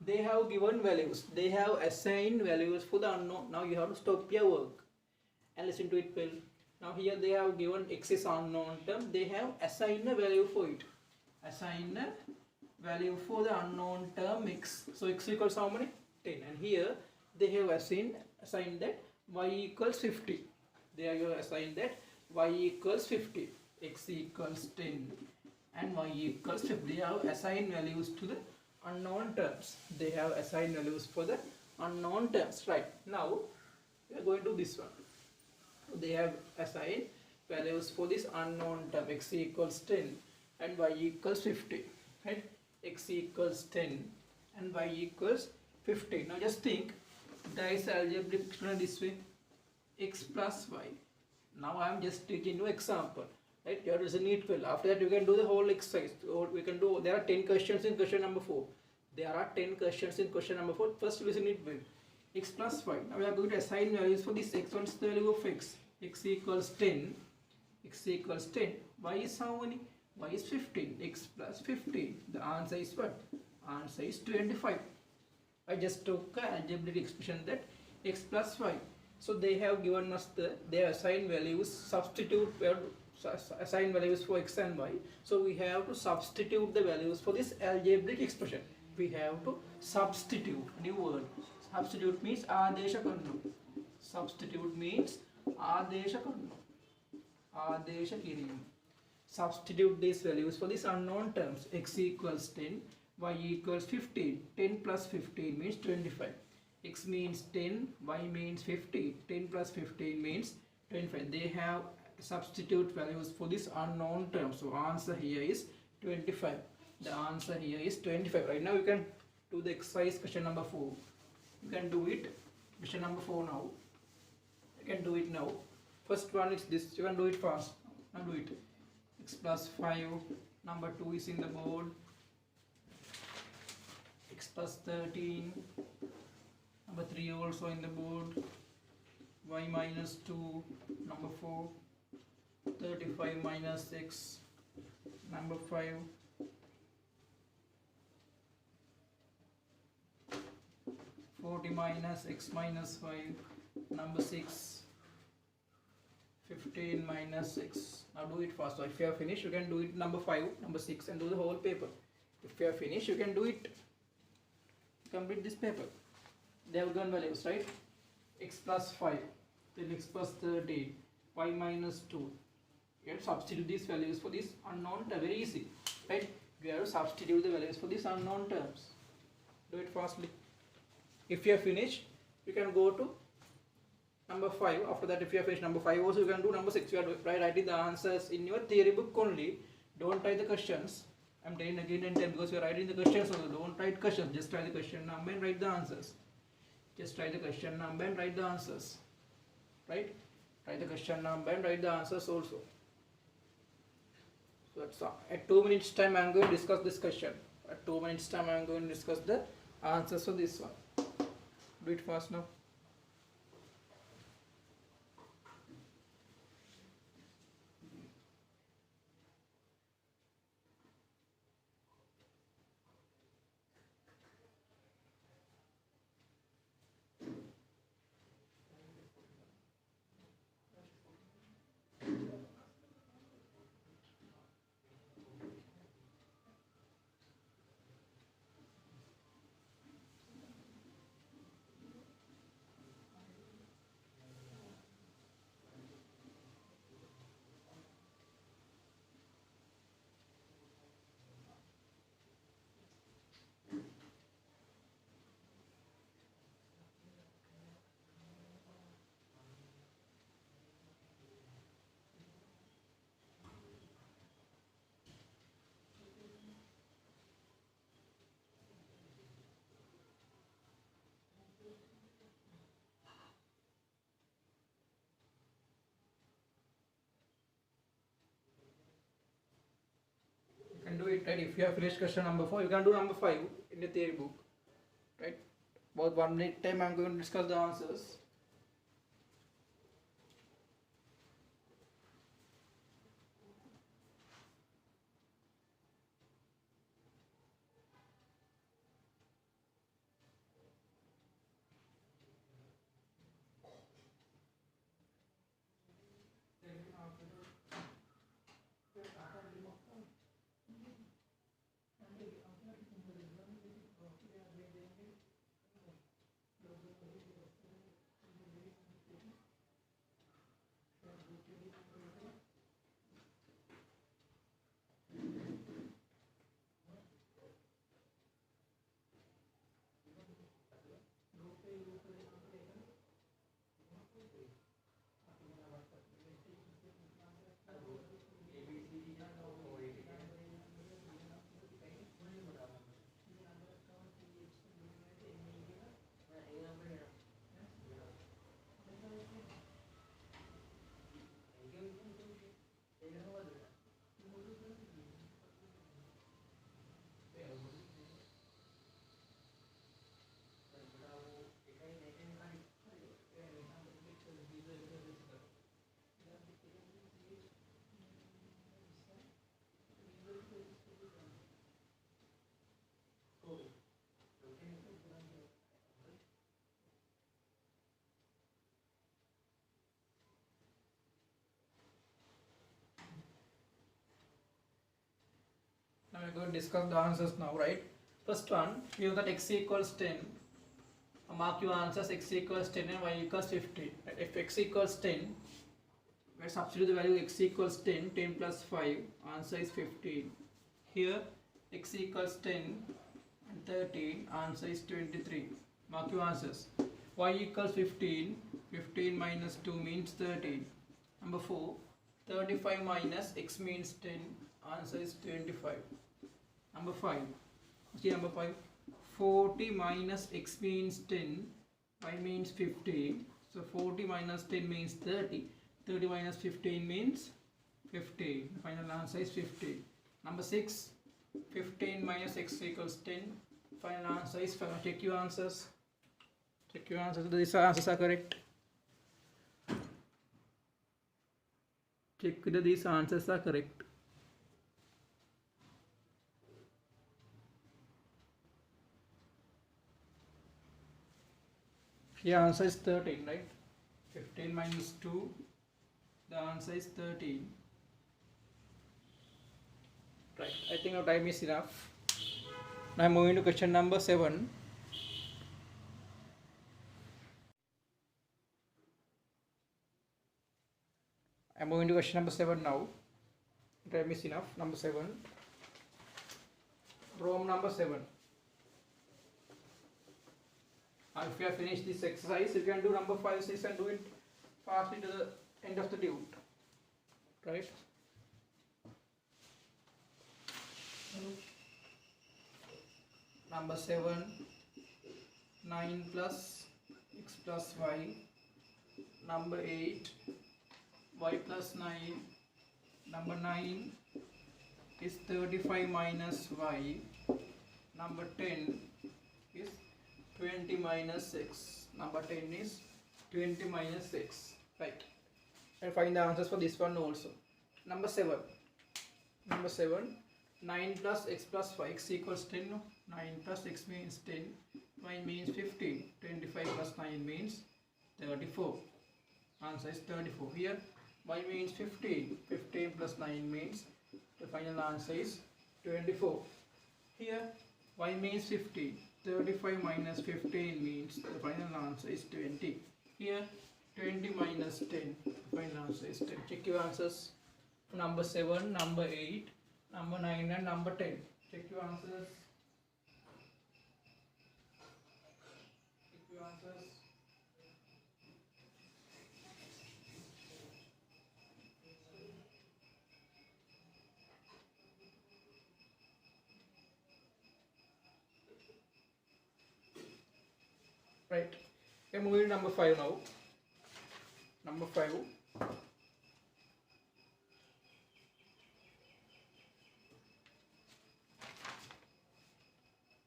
[SPEAKER 1] They have given values. They have assigned values for the unknown. Now you have to stop your work and listen to it well. Now here they have given x is unknown term. They have assigned a value for it. Assign a value for the unknown term x. So x equals how many? 10. And here they have assigned that y equals 50. They have assigned that y equals 50. X equals 10 and y equals 50. They have assigned values to the unknown terms. They have assigned values for the unknown terms. Right. Now we are going to do this one. They have assigned values for this unknown term x equals 10 and y equals 50. Right. X equals 10 and y equals 50. Now just think, there is algebraic expression this way, x plus y. Now I am just teaching you example. Right, you have to listen it well. After that, you can do the whole exercise. Or we can do. There are 10 questions in question number 4. There are 10 questions in question number 4. First, listen it well. X plus y. Now we are going to assign values for this x. What is the value of x? X equals 10. X equals 10. Y is how many? Y is 15. X plus 15. The answer is what? Answer is 25. I just took an algebraic expression that x plus y. So they have given us their assigned values. Substitute. Assign values for x and y. So we have to substitute the values for this algebraic expression. We have to substitute. New word. Substitute means adesha karna. Substitute means adesha karna. Adesha kiriyam. Substitute these values for these unknown terms. X equals 10, y equals 15. 10 plus 15 means 25. X means 10, y means 50. 10 plus 15 means 25. They have substitute values for this unknown term. So answer here is 25. The answer here is 25. Right now you can do the exercise question number 4. You can do it. Question number 4 now. You can do it now. First one is this. You can do it fast. Now do it. X plus 5. Number 2 is in the board. X plus 13. Number 3 also in the board. Y minus 2. Number 4. 35 minus x. Number 5. 40 minus x minus 5. Number 6. 15 minus 6. Now do it fast. So if you have finished, you can do it number 5, number 6 and do the whole paper. If you have finished, you can do it. Complete this paper. They have given values, right? X plus 5. Then x plus 13. Y minus 2. You have to substitute these values for this unknown term. Very easy. Right? You have to substitute the values for these unknown terms. Do it fastly. If you have finished, you can go to number 5. After that, if you have finished number 5 also, you can do number 6. You are writing the answers in your theory book only. Don't write the questions. I am telling again and again because you are writing the questions also. Don't write questions. Just write the question number and write the answers. Just write the question number and write the answers. Right? Write the question number and write the answers also. So that's all. At 2 minutes time, I am going to discuss this question. At 2 minutes time, I am going to discuss the answers for this one. Do it fast now. Do it, right? If you have finished question number 4, you can do number 5 in the theory book, right? About 1 minute time I am going to discuss the answers. Now we are going to discuss the answers now, right? First one, give that x equals 10. Mark your answers x equals 10 and y equals 50. If x equals 10, we substitute the value x equals 10, 10 plus 5, answer is 15. Here x equals 10 and 13, answer is 23. Mark your answers. Y equals 15, 15 minus 2 means 13. Number 4, 35 minus x means 10, answer is 25. Number 5, see number 5, 40 minus x means 10, y means 15. So 40 minus 10 means 30. 30 minus 15 means 15. The final answer is 15. Number 6. 15 minus x equals 10. Final answer is 5. Check your answers. Check your answers. These answers are correct. Check whether these answers are correct. Here answer is 13, right? 15 minus 2. The answer is 13. Right. I think our time is enough. Now I'm moving to question number 7. I'm moving to question number 7 now. Time is enough. Number 7. Problem number 7. If you have finished this exercise, you can do number 5, 6 and do it fastly to the end of the tute. Right? Number 7. 9 plus x plus y. Number 8. Y plus 9. Number 9 is 35 minus y. Number 10 is 20 minus x. Number 10 is 20 minus x. Right. And find the answers for this one also. Number 7. Number 7. 9 plus x plus y. X equals 10. No? 9 plus x means 10. Y means 15. 25 plus 9 means 34. Answer is 34. Here y means 15. 15 plus 9 means the final answer is 24. Here y means 15. 35 minus 15 means the final answer is 20. Here 20 minus 10, the final answer is 10. Check your answers. Number 7, number 8, number 9 and number 10. Check your answers. Check your answers. Right. We are moving to number 5 now. Number 5.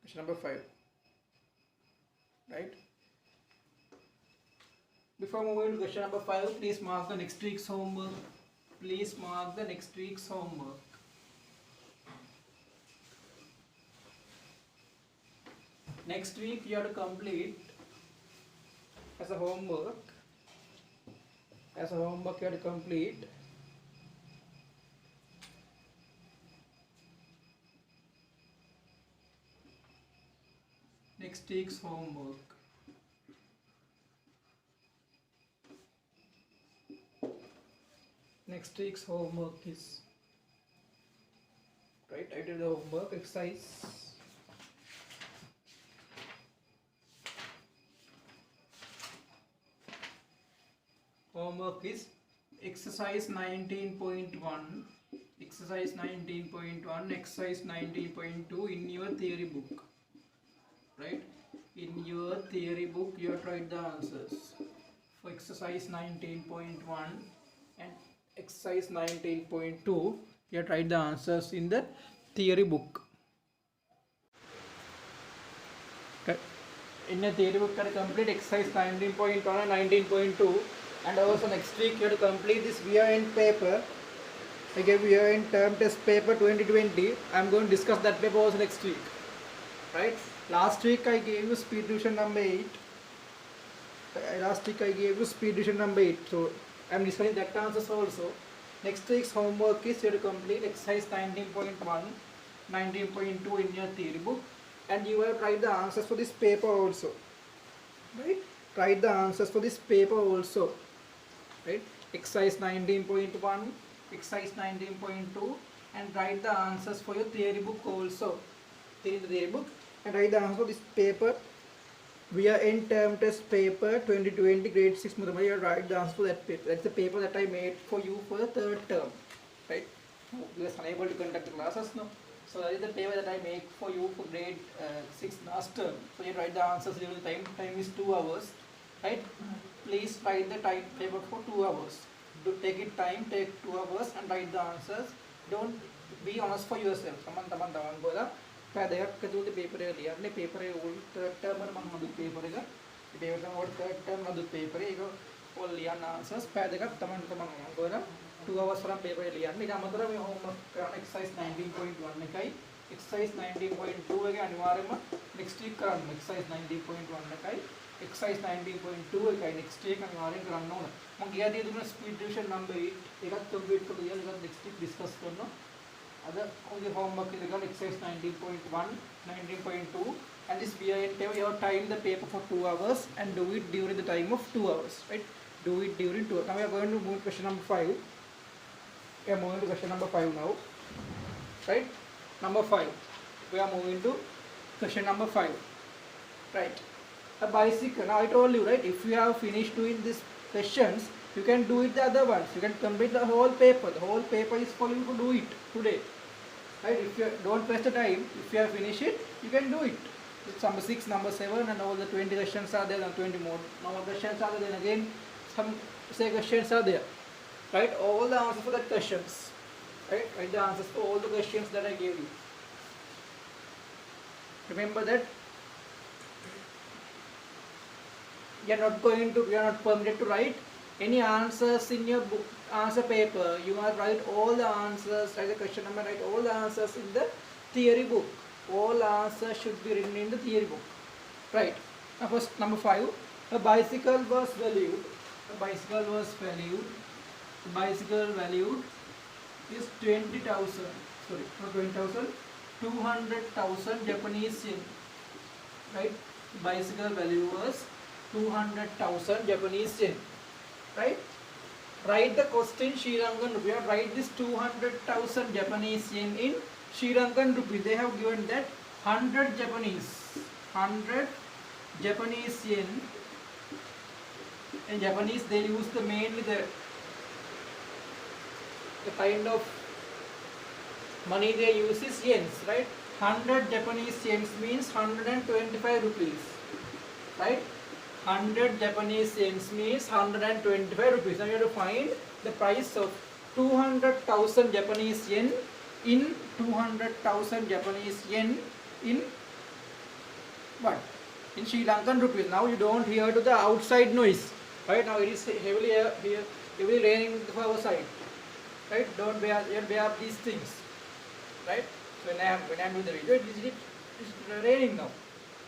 [SPEAKER 1] Question number 5. Right. Before moving to question number 5, please mark the next week's homework. Please mark the next week's homework. Next week you have to complete as a homework you have to complete next week's homework. Next week's homework is, right, I did the homework exercise. Homework is exercise 19.1, exercise 19.1, exercise 19.2 in your theory book. Right? In your theory book, you have to write the answers for exercise 19.1 and exercise 19.2. You have to write the answers in the theory book. Okay. In the theory book, you have to complete exercise 19.1 and 19.2. And also next week you have to complete this year-end paper. I gave year-end term test paper 2020. I am going to discuss that paper also next week. Right? Last week I gave you speed division number 8. So I am discussing that answers also. Next week's homework is you have to complete exercise 19.1, 19.2 in your theory book. And you have to write the answers for this paper also. Right? Write the answers for this paper also. Right? Exercise 19.1, exercise 19.2, and write the answers for your theory book also. In the theory book, and write the answer for this paper. We are in term test paper 2020 grade 6 Mathematics. Write the answer for that paper. That's the paper that I made for you for the third term. Right? You are unable to conduct the classes now. So that is the paper that I make for you for grade 6 last term. So you write the answers during the time. Time is 2 hours, right? Please write the time paper for 2 hours. Do take it time, take 2 hours and write the answers. Don't be honest for yourself. Taman bola. Pay දෙකක් ඇතුළත paper එක ලියන්න. paper එක all third term වල මම හදුත් paper එක. මේ paper එක all third term හදුත් paper එක. ඒක all ලියන්න answers. පය දෙකක් තමන් අංගවල 2 hours වරම් paper එක ලියන්න. ඊට අමතරව මේ homework කරන exercise 19.1 එකයි exercise 19.2 එක අනිවාර්යයෙන්ම next week කරන්න. exercise 19.1 එකයි exercise 19.2 එකයි next week අනිවාර්යෙන් කරන්න ඕන. මම ගියදී දුන්න speed division number 8 එකත් complete කරලා ඊළඟ next week discuss කරනවා. Other only homework is exercise 19.1, 19.2 and this BIN table you have time the paper for 2 hours and do it during the time of 2 hours, right? Do it during 2 hours. Now we are going to move to question number 5. We are moving to question number 5 now, right? Number 5. We are moving to question number 5, right? A bicycle. Now I told you, right? If you have finished doing these questions, you can do it the other ones. You can complete the whole paper. The whole paper is for you to do it today. Right? If you don't waste the time, if you have finished it, you can do it. It's number 6, number 7 and all the 20 questions are there and 20 more. Now questions are there, then again some say questions are there. Right? All the answers for the questions. Right? Write the answers for all the questions that I gave you. Remember that you are not permitted to write any answers in your book answer paper. You must write all the answers, write the question number, write all the answers in the theory book. All answers should be written in the theory book. Right. Now first number 5. A bicycle was valued. A bicycle was valued. The bicycle valued is 20,000. Sorry, not 20,000. 200,000 Japanese yen. Right. Bicycle value was 200,000 Japanese yen. Right? Write the cost in Sri Lankan rupee. Write this 200,000 Japanese yen in Sri Lankan rupee. They have given that 100 Japanese yen. In Japanese, they use mainly the kind of money they use is yens, right? 100 Japanese yens means 125 rupees, right? 100 Japanese yens means 125 rupees. Now you have to find the price of 200,000 Japanese yen in 200,000 Japanese yen in what? In Sri Lankan rupees. Now you don't hear to the outside noise. Right now it is heavily raining for our side. Right? Don't bear these things. Right? So when I am doing the video, it is raining now.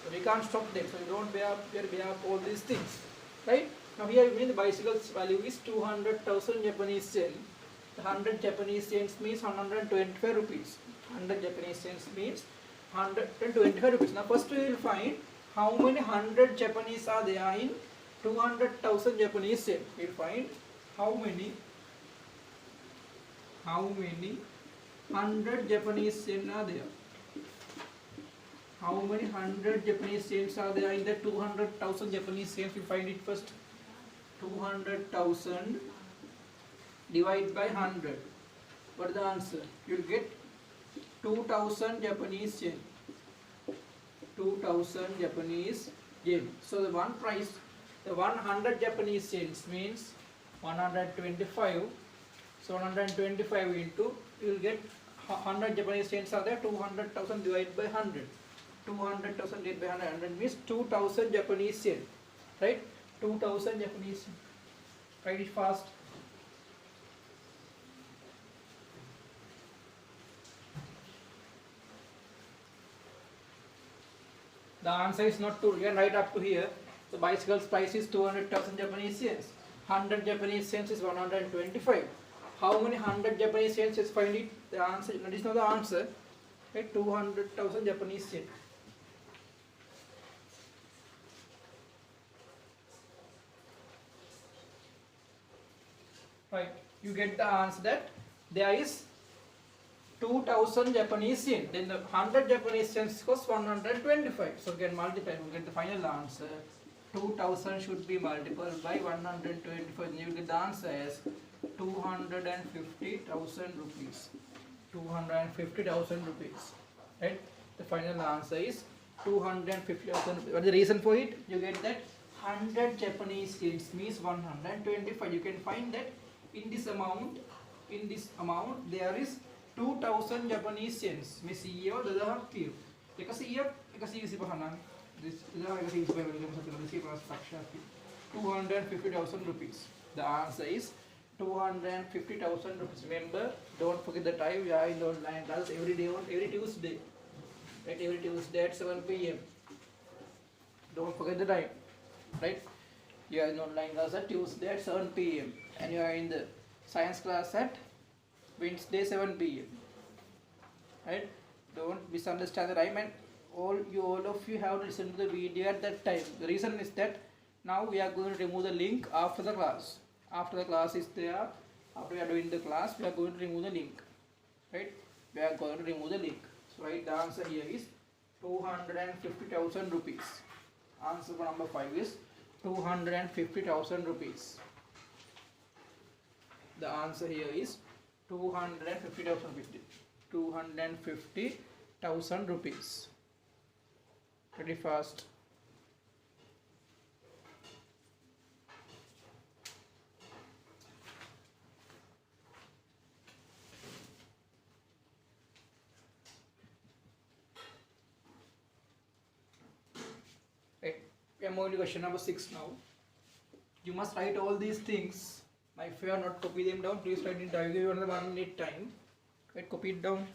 [SPEAKER 1] So we can't stop them. So you don't bear all these things. Right? Now here you mean the bicycle's value is 200,000 Japanese yen. 100 Japanese yen means 125 rupees. 100 Japanese yen means 125 rupees. Now first we will find how many 100 Japanese are there in 200,000 Japanese yen. We will find how many 100 Japanese yen are there. How many 100 Japanese yens are there in the 200,000 Japanese yens? We find it first. 200,000 divided by 100. What is the answer? You will get 2,000 Japanese yen. 2,000 Japanese yen. So the one price, the 100 Japanese yens means 125. So 125 into, you will get 100 Japanese yens are there. 200,000 divided by 100. 200,000 divided by 100 means 2,000 Japanese yen. Right? 2,000 Japanese yen. Write it fast. The answer is not 2. You can write up to here. The bicycle's price is 200,000 Japanese yens. 100 Japanese yens is 125. How many 100 Japanese yens is find it? The answer, that is not the answer. Right? 200,000 Japanese yen. Right, you get the answer that there is 2,000 Japanese yen. Then the 100 Japanese yen costs 125. So you can multiply. You get the final answer. 2,000 should be multiplied by 125. Then you get the answer as 250,000 rupees. 250,000 rupees. Right? The final answer is 250,000 rupees. What is the reason for it? You get that 100 Japanese yens means 125. You can find that in this amount there is 2000 Japanese yens. Means here the here. This 250,000 rupees. The answer is 250,000 rupees. Remember, don't forget the time. We are in the online class every day every Tuesday. Right, every Tuesday at 7 p.m. Don't forget the time. Right? You are in online class at Tuesday at 7 p.m. and you are in the science class at Wednesday 7 p.m. Right? Don't misunderstand the time, and all of you have to listen to the video at that time. The reason is that now we are going to remove the link after the class. After the class is there, after we are doing the class, we are going to remove the link. Right? We are going to remove the link. So right, the answer here is 250,000 rupees. Answer for number 5 is 250,000 rupees. The answer here is 250,000 rupees. 250,000 rupees. Pretty fast. We are moving to question number 6 now. You must write all these things. If you are not copy them down, please write it down. I give you another 1 minute time. Right, copy it down.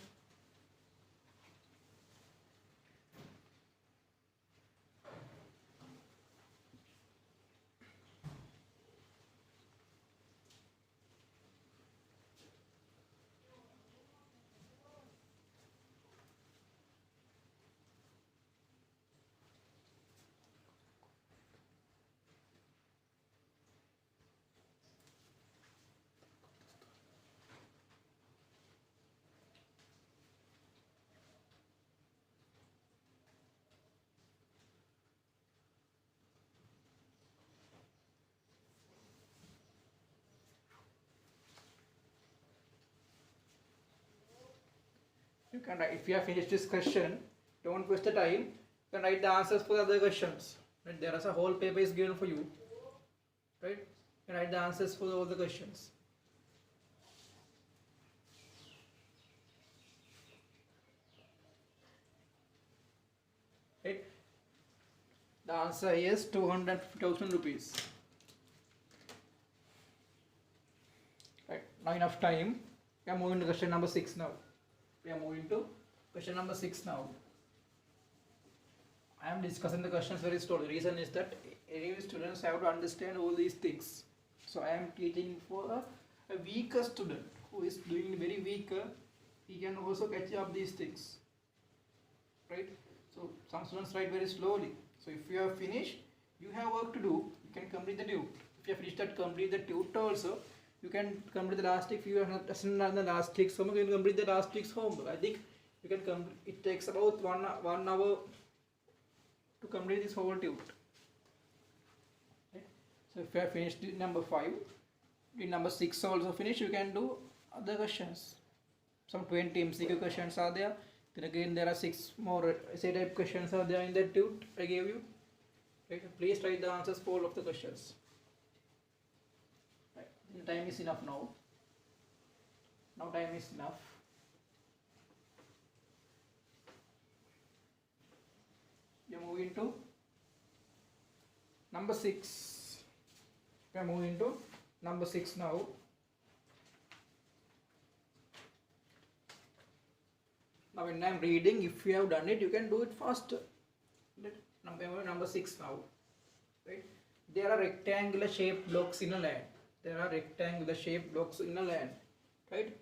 [SPEAKER 1] You can write, if you have finished this question, don't waste the time. You can write the answers for the other questions. Right? There is a whole paper is given for you. Right? You can write the answers for all the questions. Right? The answer is 250,000 rupees. Right? Now enough time. We are moving to question number 6 now. We are moving to question number 6 now. I am discussing the questions very slowly. The reason is that any students have to understand all these things. So I am teaching for a weaker student who is doing very weaker. He can also catch up these things. Right? So some students write very slowly. So if you have finished, you have work to do. You can complete the tute. If you have finished that, complete the tute also. You can complete the last week. If you have not done the last week's homework, you can complete the last week's homework. I think you can complete. It takes about 1 hour to complete this whole tute. Okay. So if you have finished number 5, in number 6 also finished, you can do other questions. Some 20 MCQ questions are there. Then again there are 6 more essay type questions are there in that tute I gave you. Right. Please write the answers for all of the questions. Time is enough now. Now time is enough. We are moving to number 6. We are moving to number 6 now. Now when I am reading, if you have done it, you can do it faster. Number 6 now. Right? There are rectangular shaped blocks in a land. There are rectangular shaped blocks in a land. Right?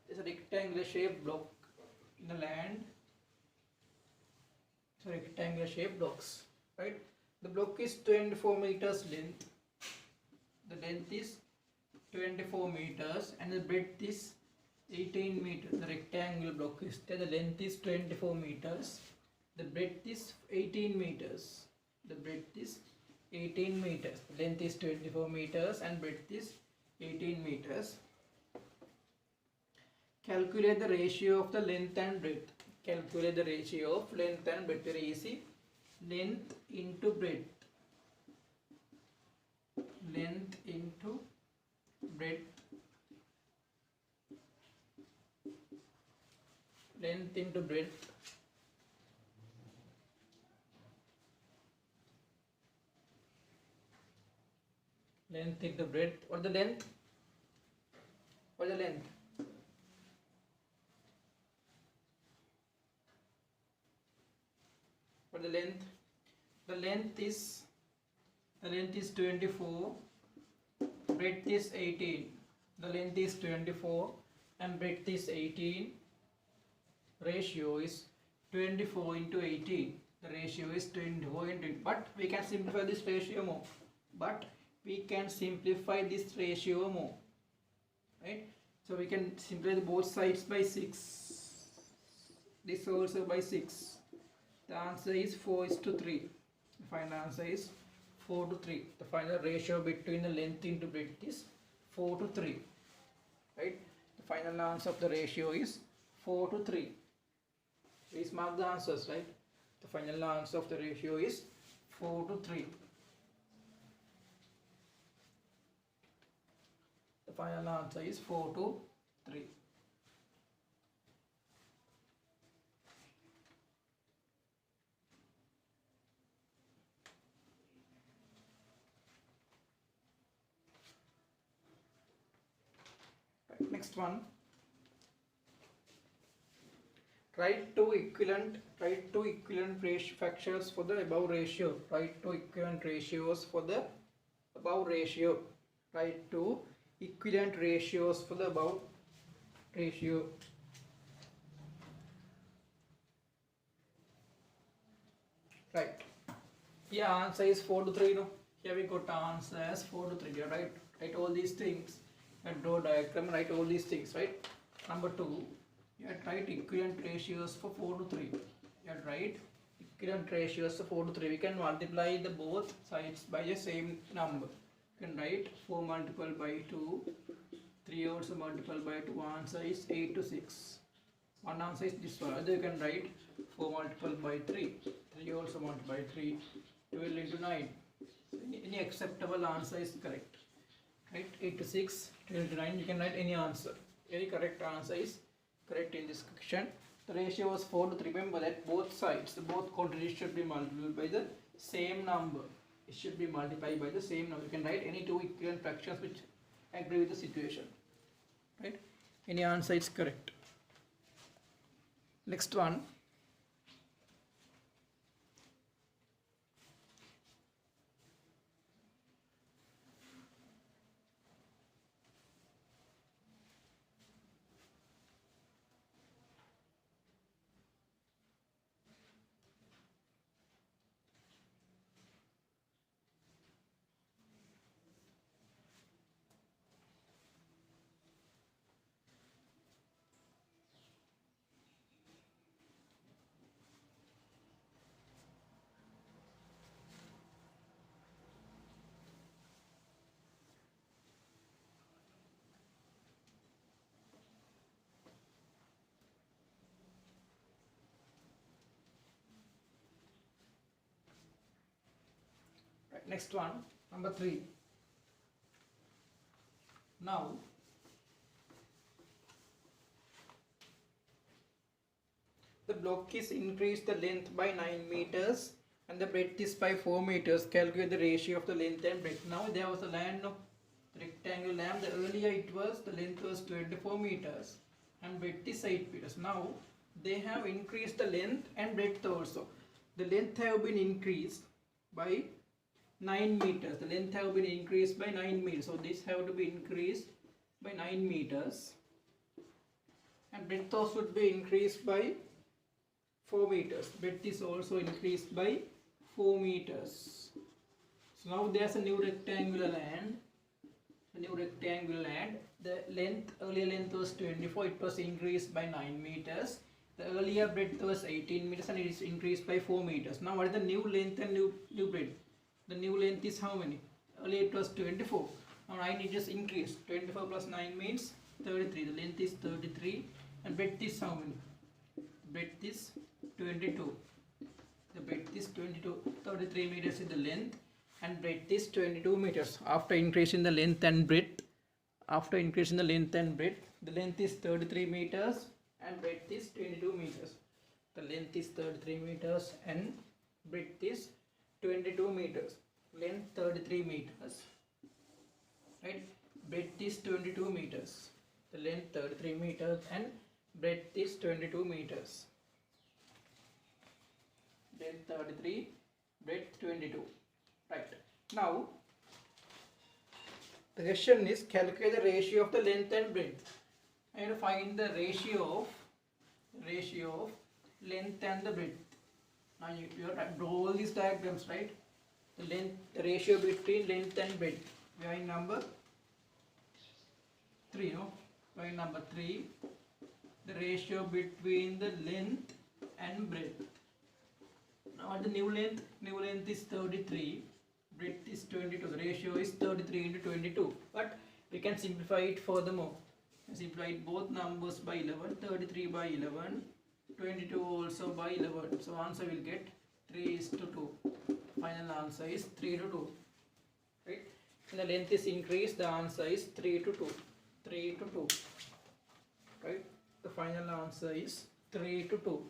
[SPEAKER 1] There's a rectangular shaped block in a land. So rectangular shaped blocks. Right? The block is 24 meters length. The length is 24 meters and the breadth is 18 meters. The rectangular block is there. The length is 24 meters. The breadth is 18 meters. The breadth is 18 meters. The length is 24 meters and breadth is 18 meters. Calculate the ratio of the length and breadth. Calculate the ratio of length and breadth. Very easy. Length into breadth. Length into breadth. Length into breadth. Length into breadth. What the length? What the length? What the length? The length is 24. Breadth is 18. The length is 24 and breadth is 18. Ratio is 24 into 18. The ratio is 24 into 18. But we can simplify this ratio more. Right? So we can simplify both sides by 6. This also by 6. The answer is 4:3. The final answer is 4:3. The final ratio between the length into breadth is 4:3. Right? The final answer of the ratio is 4:3. Please mark the answers, right? The final answer of the ratio is 4:3. The final answer is 4:3. Right, next one. Write two equivalent fractions for the above ratio. Write two equivalent ratios for the above ratio. Write two equivalent ratios for the above ratio. Right. Here answer is 4:3. No? Here we got answer as 4:3. Right. Write all these things. And draw diagram. Write all these things. Right. Number 2. You have write equivalent ratios for 4:3. You have write equivalent ratios for 4:3. We can multiply the both sides by the same number. You can write 4 multiplied by 2. 3 also multiplied by 2. Answer is 8:6. One answer is this one. Other you can write 4 multiplied by 3. 3 also multiplied by 3. 12 into 9. So any acceptable answer is correct. Right? 8:6, 12 into 9. You can write any answer. Any correct answer is correct in this question. The ratio was 4:3. Remember that both sides, both quantities should be multiplied by the same number. It should be multiplied by the same number. You can write any two equivalent fractions which agree with the situation. Right? Any answer is correct. Next one. Next one, number 3. Now, the block is increased the length by 9 meters and the breadth is by 4 meters. Calculate the ratio of the length and breadth. Now there was a line of rectangle lamp. The earlier it was, the length was 24 meters and breadth is 8 meters. Now they have increased the length and breadth also. The length have been increased by 9 meters. The length have been increased by 9 meters. So this have to be increased by 9 meters. And breadth also should be increased by 4 meters. Breadth is also increased by 4 meters. So now there's a new rectangular land. The length, earlier length was 24. It was increased by 9 meters. The earlier breadth was 18 meters and it is increased by 4 meters. Now what is the new length and new breadth? The new length is how many? Earlier it was 24. Now 9 it is increased. 24 plus 9 means 33. The length is 33 and breadth is how many? Breadth is 22. The breadth is 22. 33 meters is the length and breadth is 22 meters. After increasing the length and breadth, the length is 33 meters and breadth is 22 meters. The length is 33 meters and breadth is 22 meters. Length 33 meters, right? Breadth is 22 meters. The length 33 meters and breadth is 22 meters. Length 33, breadth 22. Right. Now, the question is calculate the ratio of the length and breadth. I have to find the ratio of length and the breadth. Now you have to draw all these diagrams, right? The ratio between length and breadth. We are in number 3, no? We are in number 3. The ratio between the length and breadth. Now what the new length? New length is 33. Breadth is 22. The ratio is 33 into 22. But we can simplify it furthermore. Simplify both numbers by 11. 33 by 11. 22 also by 11. So answer will get 3:2. Final answer is 3:2. Right? When the length is increased, the answer is 3:2. 3:2. Right? The final answer is 3:2.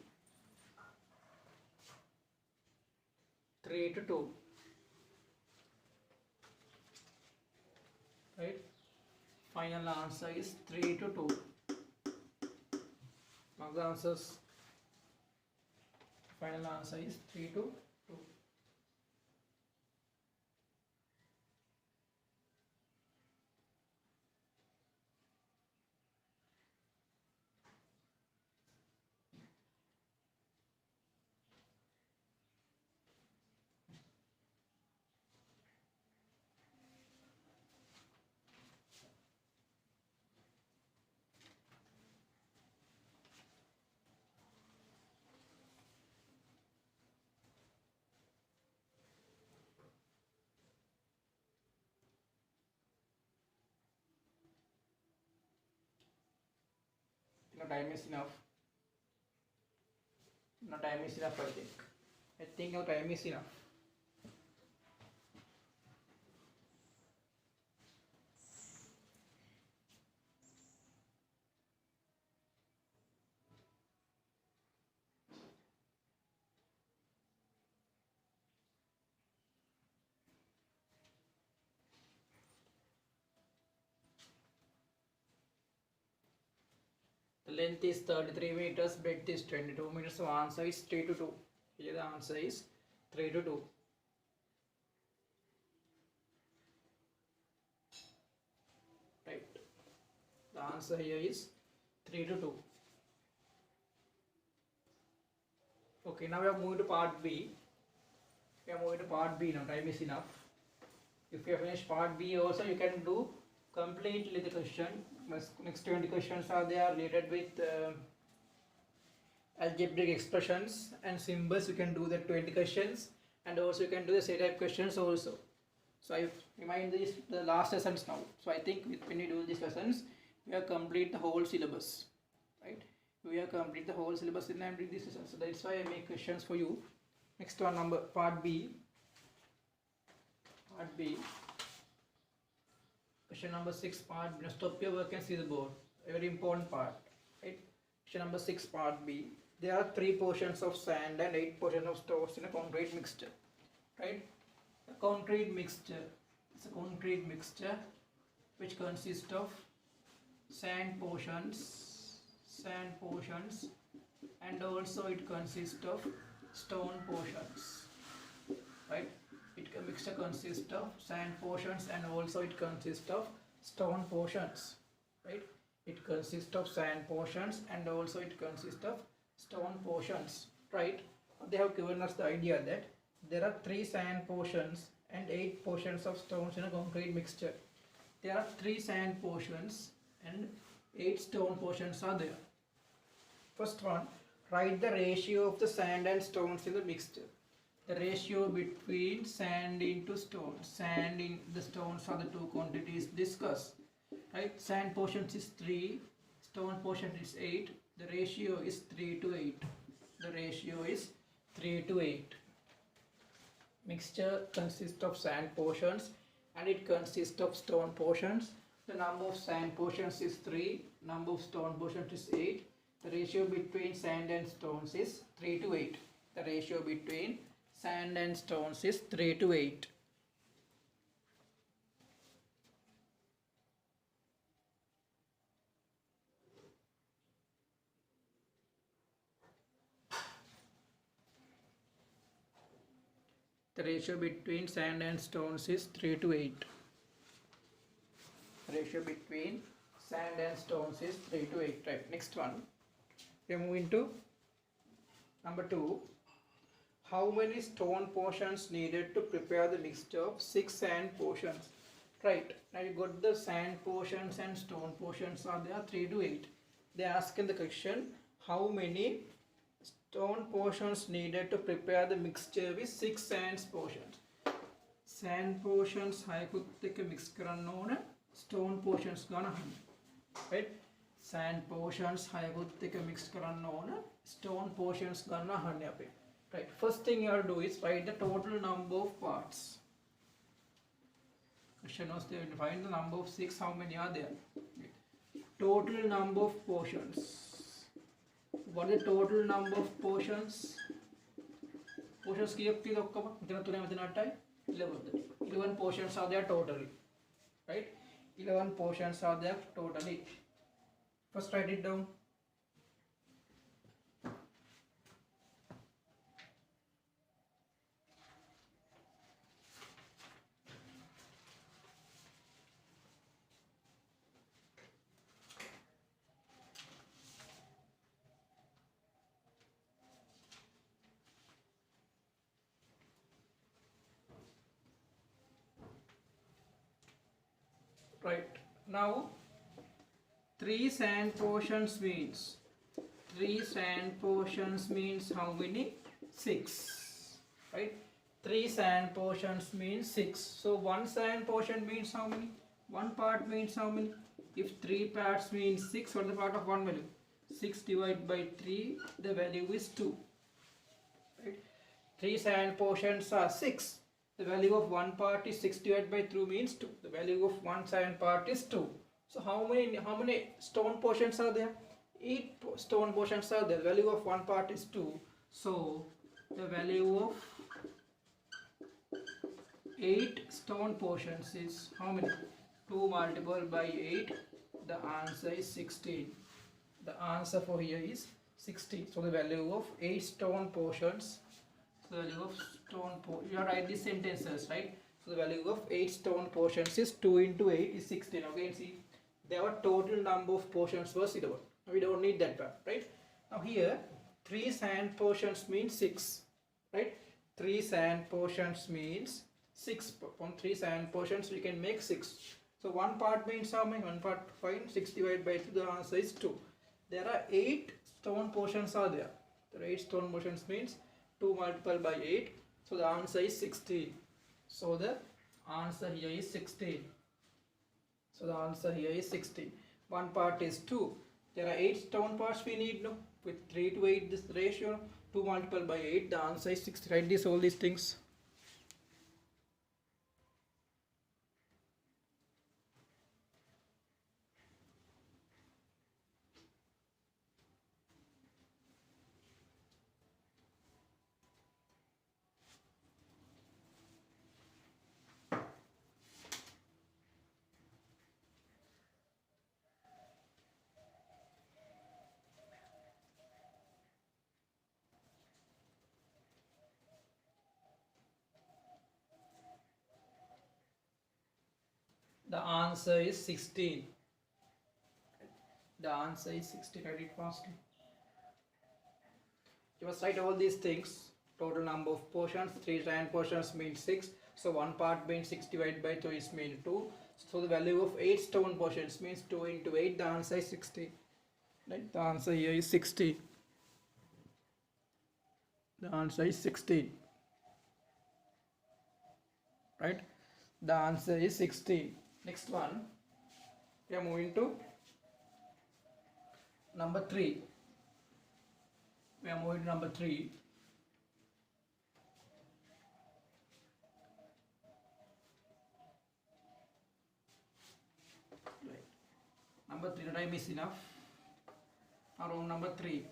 [SPEAKER 1] 3:2. Right? Final answer is 3:2. Mark the answers. Final answer is 3:2. No time is enough. No time is enough, I think. I think no time is enough. The length is 33 meters, breadth is 22 meters, so answer is 3:2. Here the answer is 3:2. Right. The answer here is 3:2. Okay, now we are moving to part B. We are moving to part B now, time is enough. If you have finished part B also, you can do completely the question. Next 20 questions are there related with algebraic expressions and symbols. You can do the 20 questions, and also you can do the set type questions also. So I remind these the last lessons now. So I think when you do these lessons, we have complete the whole syllabus, right? We have complete the whole syllabus in and these lessons. So that's why I make questions for you. Next one, number part B. Part B. Question number 6, part B. Now stop your work and see the board. A very important part. Right? Question number 6, part B. There are 3 portions of sand and 8 portions of stones in a concrete mixture. Right? A concrete mixture. It's a concrete mixture which consists of sand portions, and also it consists of stone portions. Right? Mixture consists of sand portions and also it consists of stone portions. Right? It consists of sand portions and also it consists of stone portions. Right? They have given us the idea that there are 3 sand portions and 8 portions of stones in a concrete mixture. There are 3 sand portions and 8 stone portions are there. First one, write the ratio of the sand and stones in the mixture. The ratio between sand into stones. Sand in the stones are the 2 quantities discussed. right? Sand portions is 3, stone portion is 8. The ratio is 3 to 8. The ratio is 3 to 8. Mixture consists of sand portions and it consists of stone portions. The number of sand portions is 3, number of stone portions is 8. The ratio between sand and stones is 3 to 8. The ratio between sand and stones is 3 to 8. The ratio between sand and stones is 3 to 8. Ratio between sand and stones is 3 to 8. Right. Next one. We are moving to number 2. How many stone portions needed to prepare the mixture of 6 sand portions? Right. Now you got the sand portions and stone portions are there 3 to 8. They ask in the question how many stone portions needed to prepare the mixture with 6 sand portions. Sand portions hayakut එක mix කරන්න ඕන, stone portions ගන්න අහන්න. Right? Sand portions hayakut එක mix කරන්න ඕන, stone portions ගන්න අහන්නේ අපි. Right. First thing you have to do is write the total number of parts. Question was there to find the number of 6. How many are there? Total number of portions. What is the total number of portions? Portions किया किया तो कब इतना तूने मतलब नाटा है 11. 11 portions are there totally, right? 11 portions are there totally. First write it down. Right. Now 3 sand portions means how many? 6. Right? 3 sand portions means 6. So 1 sand portion means how many? 1 part means how many? If 3 parts means 6, what is the part of 1 value? 6 divided by 3, the value is 2. Right? 3 sand portions are 6. The value of 1 part is 6 divided by 2 means 2. The value of 1 sand part is 2. So how many stone portions are there? 8 stone portions are there. The value of 1 part is 2. So the value of 8 stone portions is how many? 2 multiplied by 8. The answer is 16. The answer for here is 60. So the value of 8 stone portions. So the value of stone portion. You write these sentences, right? So the value of 8 stone portions is 2 into 8 is 16. Okay, see, there are total number of portions was 11. We don't need that part, right? Now here 3 sand portions means 6, right? 3 sand portions means 6. From 3 sand portions we can make 6. So 1 part means how many? 1 part fine. 6 divided by 2. The answer is 2. There are 8 stone portions are there. There are 8 stone portions means 2 multiplied by 8. So the answer is 16. So the answer here is 16. So the answer here is 16. 1 part is 2. There are 8 stone parts we need, no? With 3 to 8 this ratio. 2 multiplied by 8. The answer is 16. Write this, all these things. The answer is 16. The answer is 16. Write it fastly. You must write all these things. Total number of portions. 3 sand portions means 6. So 1 part means 6 divided by 2 is mean 2. So the value of 8 stone portions means 2 into 8. The answer is 16. Right? The answer here is 16. The answer is 16. Right? The answer is 16. Next one. We are moving to number 3. We are moving to number 3. Right. Number 3, the time is enough. Around number 3.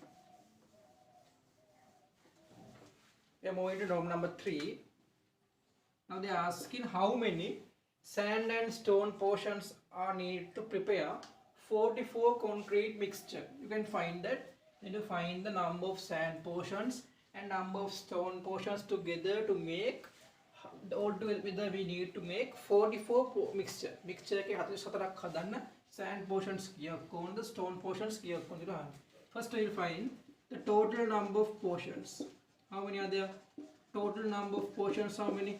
[SPEAKER 1] We are moving to room number 3. Now they are asking how many sand and stone portions are needed to prepare 44 concrete mixture. You can find that. You need to find the number of sand portions and number of stone portions together to make altogether we need to make 44 mixture. Mixture के 44ක් හදන්න sand portions කියක් කොහොමද stone portions කියක් කොහොමද කියලා අහන්න. First we will find the total number of portions. How many are there? Total number of portions how many?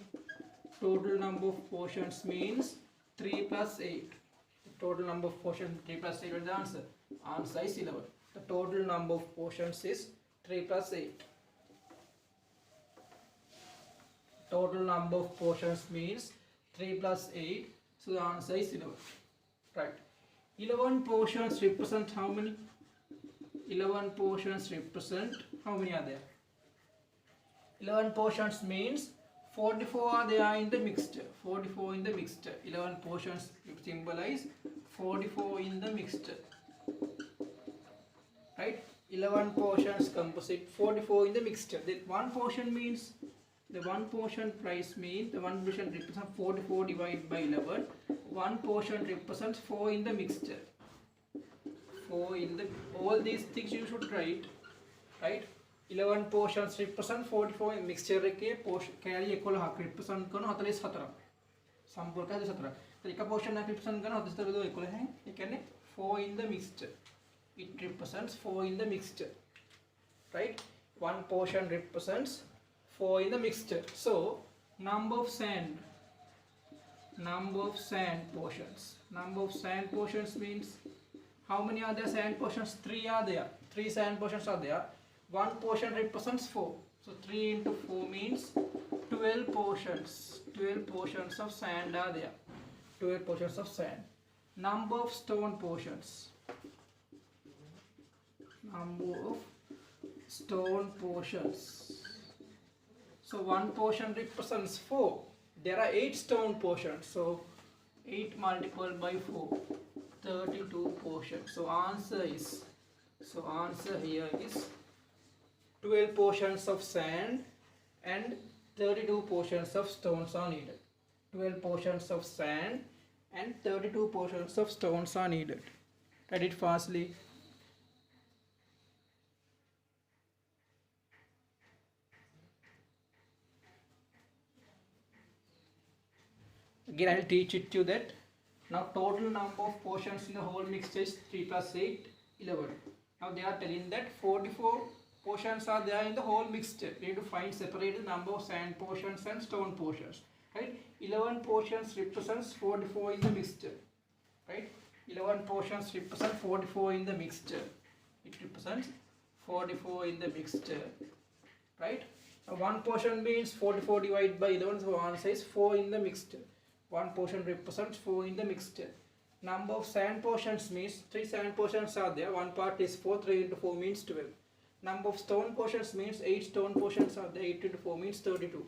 [SPEAKER 1] Total number of portions means 3 plus 8. The total number of portions 3 plus 8 is the answer. Answer is 11. The total number of portions is 3 plus 8. Total number of portions means 3 plus 8. So the answer is 11. Right. 11 portions represent how many? 11 portions represent how many are there? 11 portions means 44 are there in the mixture. 44 in the mixture. 11 portions symbolize 44 in the mixture. Right? 11 portions composite 44 in the mixture. Then one portion means the one portion price means the one portion represents 44 divided by 11. One portion represents 4 in the mixture. 4 in the all these things you should write. Right? 11 portions represent 44 in mixture එකේ කැලි 11ක් represent කරන 44ක්. සම්පූර්ණ 44ක්. ඒක portion එකක් represent කරන 44 11න්. ඒ කියන්නේ 4 in the mixture. It represents 4 in the mixture. Right? One portion represents 4 in the mixture. So, number of sand portions. Number of sand portions means how many are there sand portions? 3 are there. 3 sand portions are there. One portion represents 4. So 3 into 4 means 12 portions. 12 portions of sand are there. 12 portions of sand. Number of stone portions. Number of stone portions. So one portion represents 4. There are 8 stone portions. So 8 multiplied by 4. 32 portions. So answer here is 12 portions of sand and 32 portions of stones are needed. 12 portions of sand and 32 portions of stones are needed. Write it fastly. Again I will teach it to you that now total number of portions in the whole mixture is 3 plus 8, 11. Now they are telling that 44 portions are there in the whole mixture. We need to find separate the number of sand portions and stone portions. Right? 11 portions represents 44 in the mixture. Right? 11 portions represent 44 in the mixture. It represents 44 in the mixture. Right? Now one portion means 44 divided by 11. So answer is 4 in the mixture. One portion represents 4 in the mixture. Number of sand portions means 3 sand portions are there. One part is 4. 3 into 4 means 12. Number of stone portions means 8 stone portions are there. 8 into 4 means 32.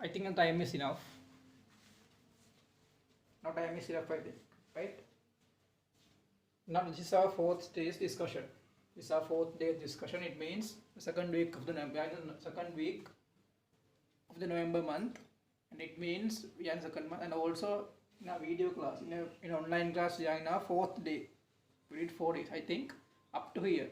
[SPEAKER 1] I think the time is enough. Now time is enough, I think, right? Now this is our fourth day's discussion. This is our fourth day's discussion. It means the second week of the November month, and it means we are in second month. And also in our video class, in online class, we are in our fourth day. We did 4 days, I think. Up to here,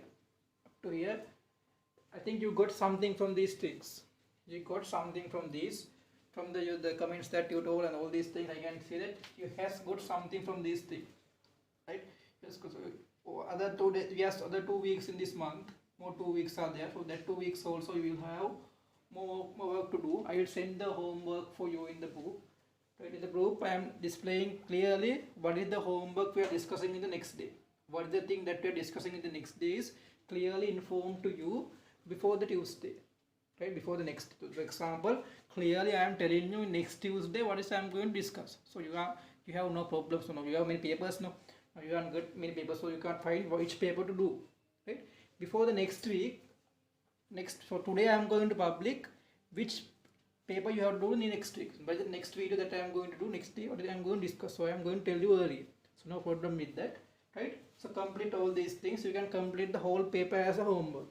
[SPEAKER 1] I think you got something from these things. You got something from these, from the comments that you told and all these things. I can see that you has got something from these things, right? Yes, because other 2 days, yes, other 2 weeks in this month, more 2 weeks are there. So that 2 weeks also you will have more work to do. I will send the homework for you in the group. Right, in the group I am displaying clearly what is the homework we are discussing in the next day. What is the thing that we are discussing in the next day is clearly informed to you before the Tuesday. Right, before the next, for example, clearly I am telling you next Tuesday what is I am going to discuss. So you have no problems. No, you have many papers. No, you can't get many papers, so you can't find which paper to do. Right, before the next week. For today I am going to public which paper you have to do in the next week. By the next video that I am going to do next day, what I am going to discuss. So I am going to tell you earlier. So no problem with that, right? So complete all these things. You can complete the whole paper as a homework.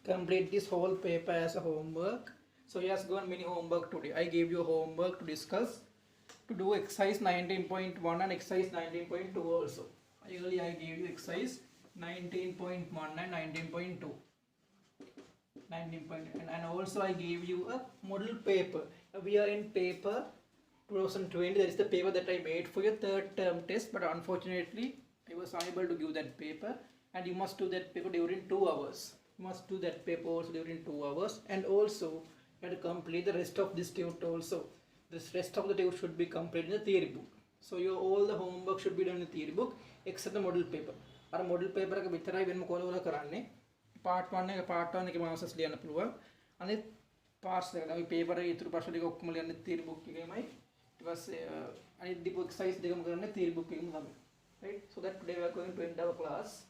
[SPEAKER 1] Complete this whole paper as a homework. So you has got mini homework today. I gave you homework to discuss, to do exercise 19.1 and exercise 19.2 also. Earlier I gave you exercise 19.1 and 19.2. And also I gave you a model paper. We are in paper 2020. That is the paper that I made for your third term test, but unfortunately I was unable to give that paper, and you must do that paper during 2 hours. You must do that paper also during 2 hours, and also you have to complete the rest of this test also. This rest of the test should be completed in the theory book. So your all the homework should be done in the theory book except the model paper. Our model paper එක විතරයි වෙනම කොලවල කරන්නේ. part 1 එකේ මාසස් ලියන්න පුළුවන්. අනිත් parts එක තමයි paper එකේ ඉතුරු ප්‍රශ්න ටික ඔක්කොම ලියන්නේ theory book එකේමයි. ඊට පස්සේ අනිත් දීපු exercise දෙකම කරන්නේ theory book එකේම තමයි. Right? So that today we are going to end our class.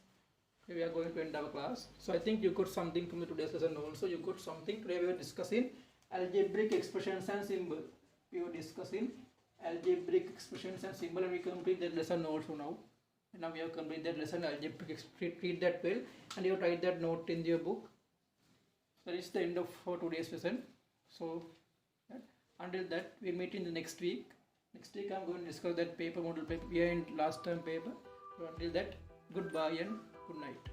[SPEAKER 1] So I think you got something from the today's lesson also. You got something. Today we were discussing algebraic expressions and symbols. We were discussing algebraic expressions and symbols, and we complete that lesson also now. And now we have completed that lesson, algebraic. Read that well, and you write that note in your book. That is the end of our today's lesson. So until that, we meet in the next week. Next week I am going to discuss that paper, model paper. We are in last term paper. So until that, goodbye and good night.